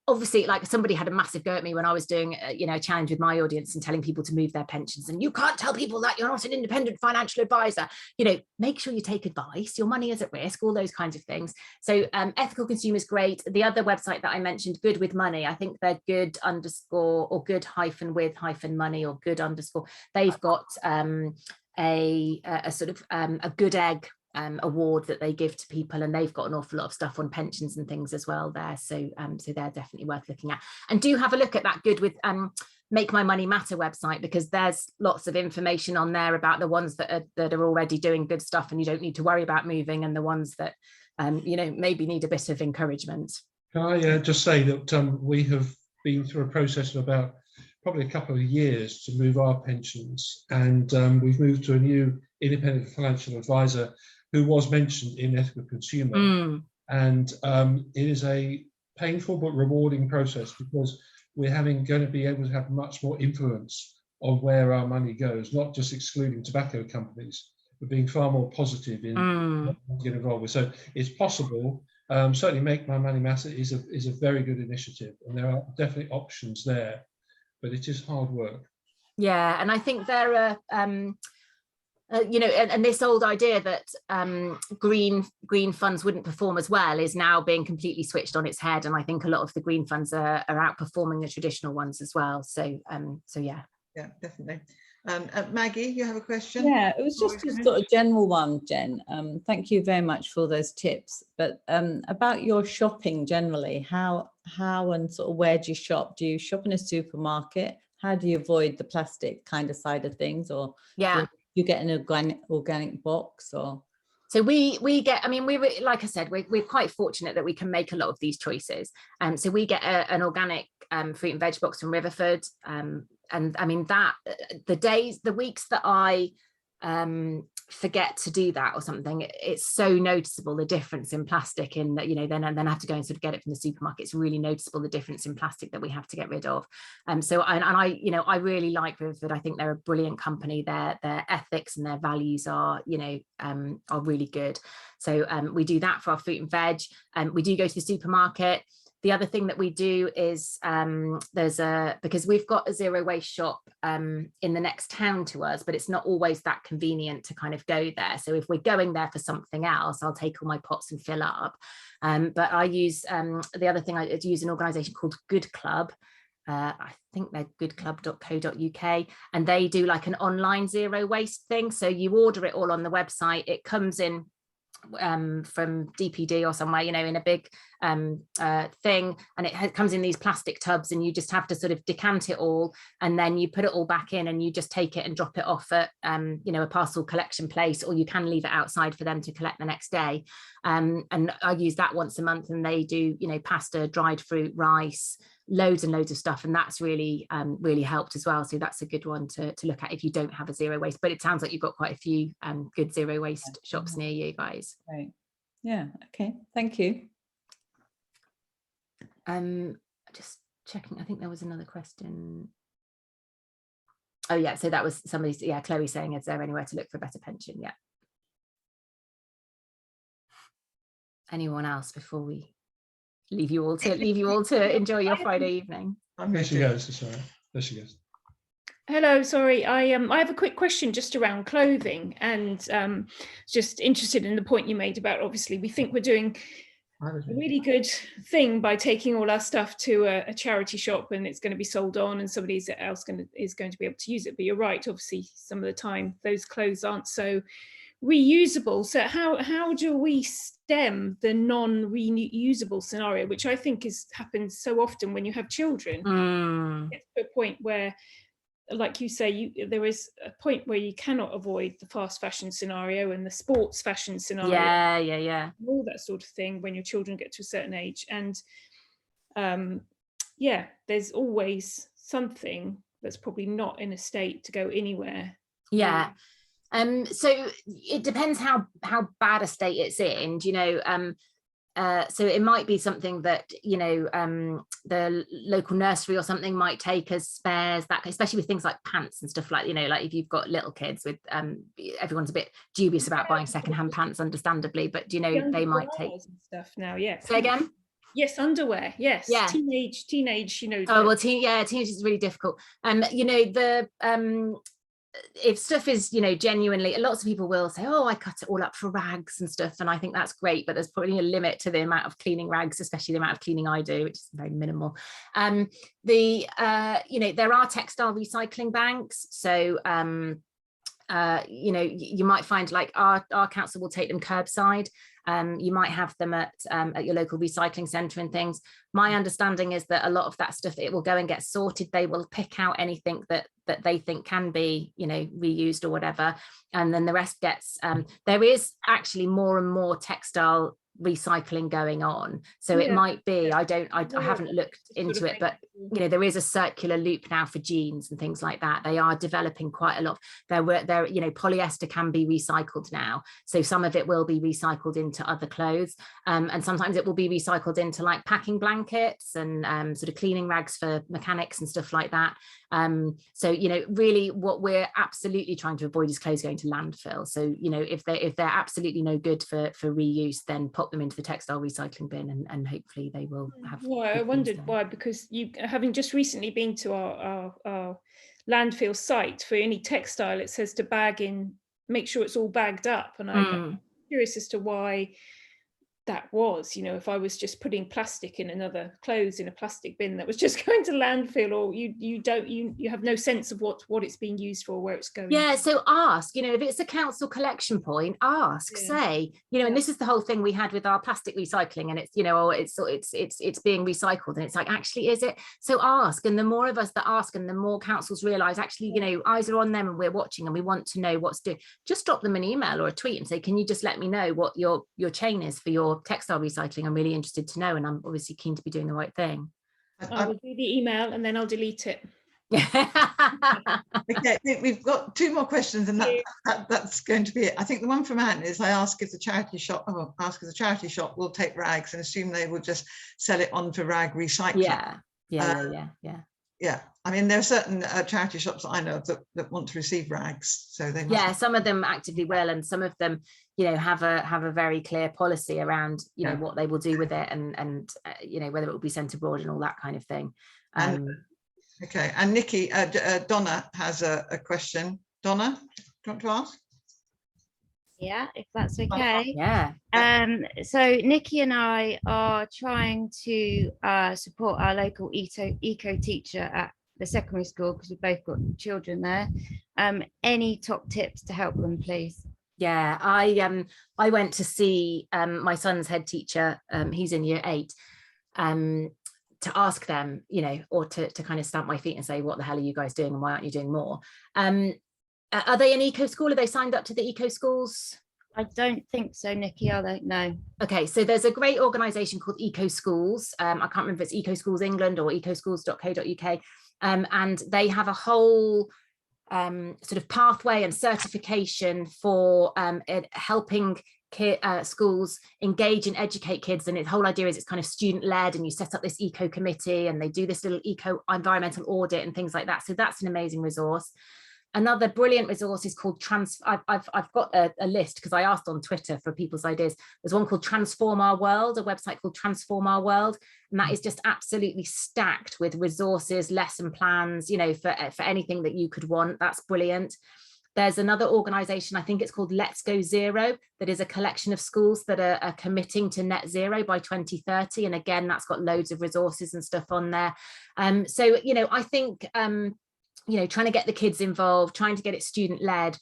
Obviously, like somebody had a massive go at me when I was doing, a challenge with my audience and telling people to move their pensions. And you can't tell people that, you're not an independent financial advisor. You know, make sure you take advice. Your money is at risk, all those kinds of things. So Ethical Consumer is great. The other website that I mentioned, Good with Money, I think they're good_ or good-with-money or good _. They've got a sort of a good egg award that they give to people, and they've got an awful lot of stuff on pensions and things as well there, so they're definitely worth looking at. And do have a look at that Good with Make My Money Matter website, because there's lots of information on there about the ones that are already doing good stuff and you don't need to worry about moving, and the ones that maybe need a bit of encouragement. Can I just say that we have been through a process of about probably a couple of years to move our pensions, and we've moved to a new independent financial advisor who was mentioned in Ethical Consumer. And it is a painful but rewarding process, because we're going to be able to have much more influence on where our money goes, not just excluding tobacco companies, but being far more positive in what we get involved with. So it's possible. Certainly Make My Money Matter is a very good initiative, and there are definitely options there, but it is hard work. Yeah, and I think there are and this old idea that green funds wouldn't perform as well is now being completely switched on its head, and I think a lot of the green funds are outperforming the traditional ones as well. So yeah, definitely. Maggie, you have a question? Yeah, it was just a sort of general one, Jen. Thank you very much for those tips. But about your shopping generally, how and sort of where do you shop? Do you shop in a supermarket? How do you avoid the plastic kind of side of things, or you get an organic box? Or so we get, I mean, like I said, we're quite fortunate that we can make a lot of these choices. So we get an organic fruit and veg box from Riverford. And I mean, that the weeks that I forget to do that or something, it's so noticeable, the difference in plastic, in that, then I have to go and sort of get it from the supermarket. It's really noticeable, the difference in plastic that we have to get rid of. So I really like Riverford. I think they're a brilliant company. Their ethics and their values are really good. So we do that for our fruit and veg. We do go to the supermarket. The other thing that we do is because we've got a zero waste shop in the next town to us, but it's not always that convenient to kind of go there. So if we're going there for something else, I'll take all my pots and fill up. But I use the other thing, I use an organisation called Good Club. I think they're goodclub.co.uk, and they do like an online zero waste thing. So you order it all on the website. It comes in from DPD or somewhere, in a big thing, and it comes in these plastic tubs, and you just have to sort of decant it all, and then you put it all back in, and you just take it and drop it off at a parcel collection place, or you can leave it outside for them to collect the next day. And I use that once a month, and they do pasta, dried fruit, rice, loads and loads of stuff, and that's really really helped as well. So that's a good one to look at if you don't have a zero waste, but it sounds like you've got quite a few good zero waste shops near you guys. Right. Yeah, okay, thank you. Just checking, I think there was another question. Oh yeah, so that was somebody's, yeah, Chloe saying, is there anywhere to look for a better pension? Yeah. Anyone else before we leave you all to enjoy your Friday evening? There she goes. Sorry. There she goes. Hello, sorry, I have a quick question just around clothing, and just interested in the point you made about, obviously we think we're doing a really good thing by taking all our stuff to a charity shop, and it's going to be sold on, and somebody else is going to be able to use it. But you're right, obviously some of the time those clothes aren't so reusable. So how do we stem the non-reusable scenario, which I think happens so often when you have children? It's to a point where, like you say, there is a point where you cannot avoid the fast fashion scenario and the sports fashion scenario. Yeah. All that sort of thing when your children get to a certain age. And there's always something that's probably not in a state to go anywhere. Yeah. So it depends how bad a state it's in, so it might be something that the local nursery or something might take as spares, that especially with things like pants and stuff, like like if you've got little kids, with everyone's a bit dubious about buying secondhand pants, understandably, but they might take stuff now. Yeah. Say again? Yes, underwear. Yes. Yeah. Teenage. Oh well, teenage is really difficult. If stuff is genuinely, lots of people will say, oh, I cut it all up for rags and stuff, and I think that's great, but there's probably a limit to the amount of cleaning rags, especially the amount of cleaning I do, which is very minimal. There are textile recycling banks, so you might find, like our council will take them curbside. You might have them at your local recycling centre and things. My understanding is that a lot of that stuff, it will go and get sorted. They will pick out anything that they think can be, reused or whatever, and then the rest gets. There is actually more and more textile recycling going on, so it might be, I haven't looked into it, but there is a circular loop now for jeans and things like that. They are developing quite a lot. Polyester can be recycled now, so some of it will be recycled into other clothes, and sometimes it will be recycled into like packing blankets and sort of cleaning rags for mechanics and stuff like that. So really what we're absolutely trying to avoid is clothes going to landfill. So if they're absolutely no good for reuse, then pop them into the textile recycling bin, and hopefully they will have. Well, I wondered why, because you, having just recently been to our landfill site, for any textile it says to bag in, make sure it's all bagged up, and I'm curious as to why that was. If I was just putting plastic in another clothes in a plastic bin that was just going to landfill, or you have no sense of what it's being used for, where it's going. Yeah, so ask, if it's a council collection point, ask, say, and this is the whole thing we had with our plastic recycling, and it's it's being recycled, and it's like, actually, is it? So ask, and the more of us that ask, and the more councils realise, actually, eyes are on them, and we're watching, and we want to know what's doing. Just drop them an email or a tweet and say, can you just let me know what your chain is for your textile recycling? I'm really interested to know, and I'm obviously keen to be doing the right thing. I will do the email and then I'll delete it. Okay, we've got two more questions, and that's going to be it. I think the one from Anne is, I ask if the charity shop will take rags, and assume they will just sell it on for rag recycling. Yeah. I mean, there are certain charity shops that I know of that want to receive rags, so they must. Some of them actively will, and some of them have a very clear policy around what they will do with it, and whether it will be sent abroad and all that kind of thing. Okay, and Nikki, Donna has a question. Donna, do you want to ask? Yeah, if that's okay. Yeah. So Nikki and I are trying to support our local eco teacher at the secondary school, because we've both got children there. Any top tips to help them, please? Yeah, I went to see my son's head teacher, he's in year 8, to ask them, you know, or to kind of stamp my feet and say, what the hell are you guys doing and why aren't you doing more? Are they an eco school? Are they signed up to the eco schools? I don't think so, Nikki, are they? No. Okay, so there's a great organisation called Eco Schools. I can't remember if it's Eco Schools England or ecoschools.co.uk, and they have a whole sort of pathway and certification for helping schools engage and educate kids. And the whole idea is it's kind of student led, and you set up this eco committee and they do this little eco environmental audit and things like that. So that's an amazing resource. Another brilliant resource is called I've got a list because I asked on Twitter for people's ideas. There's one called Transform Our World, a website called Transform Our World, and that is just absolutely stacked with resources, lesson plans, you know, for anything that you could want. That's brilliant. There's another organisation, I think it's called Let's Go Zero, that is a collection of schools that are committing to net zero by 2030. And again, that's got loads of resources and stuff on there. So, you know, I think you know, trying to get the kids involved, trying to get it student led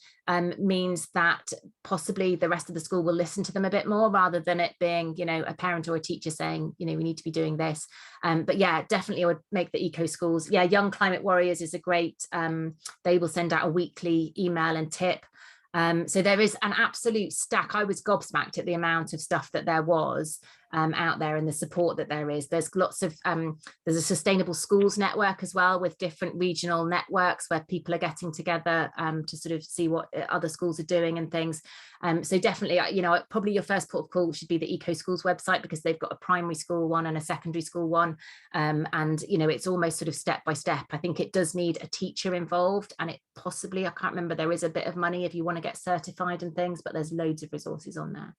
means that possibly the rest of the school will listen to them a bit more, rather than it being, you know, a parent or a teacher saying, you know, we need to be doing this. But yeah, definitely I would make the eco schools. Yeah, Young Climate Warriors is a great, they will send out a weekly email and tip. So there is an absolute stack. I was gobsmacked at the amount of stuff that there was out there and the support that there is. There's lots of, there's a sustainable schools network as well, with different regional networks where people are getting together to sort of see what other schools are doing and things. So definitely, you know, probably your first port of call should be the Eco Schools website, because they've got a primary school one and a secondary school one. And, you know, it's almost sort of step by step. I think it does need a teacher involved, and it possibly, I can't remember, there is a bit of money if you want to get certified and things, but there's loads of resources on there.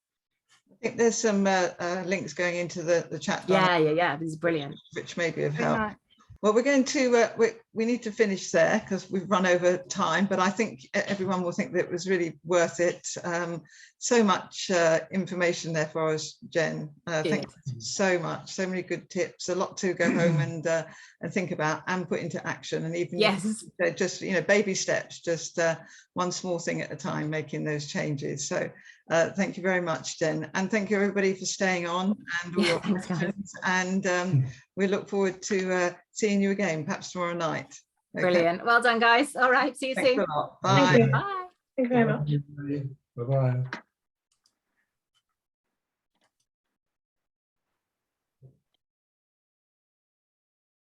I think there's some links going into the chat. Yeah, this is brilliant. Which may be of help. Well, we're going to, we need to finish there because we've run over time, but I think everyone will think that it was really worth it. So much information there for us, Jen. Thank you so much. So many good tips, a lot to go home and think about and put into action. And even just, you know, baby steps, just one small thing at a time, making those changes. So thank you very much, Jen. And thank you everybody for staying on and all your questions. And we look forward to seeing you again, perhaps tomorrow night. Okay. Brilliant. Well done, guys. All right. See you soon. Bye. Thank you. Bye. Thank you very much. Bye-bye.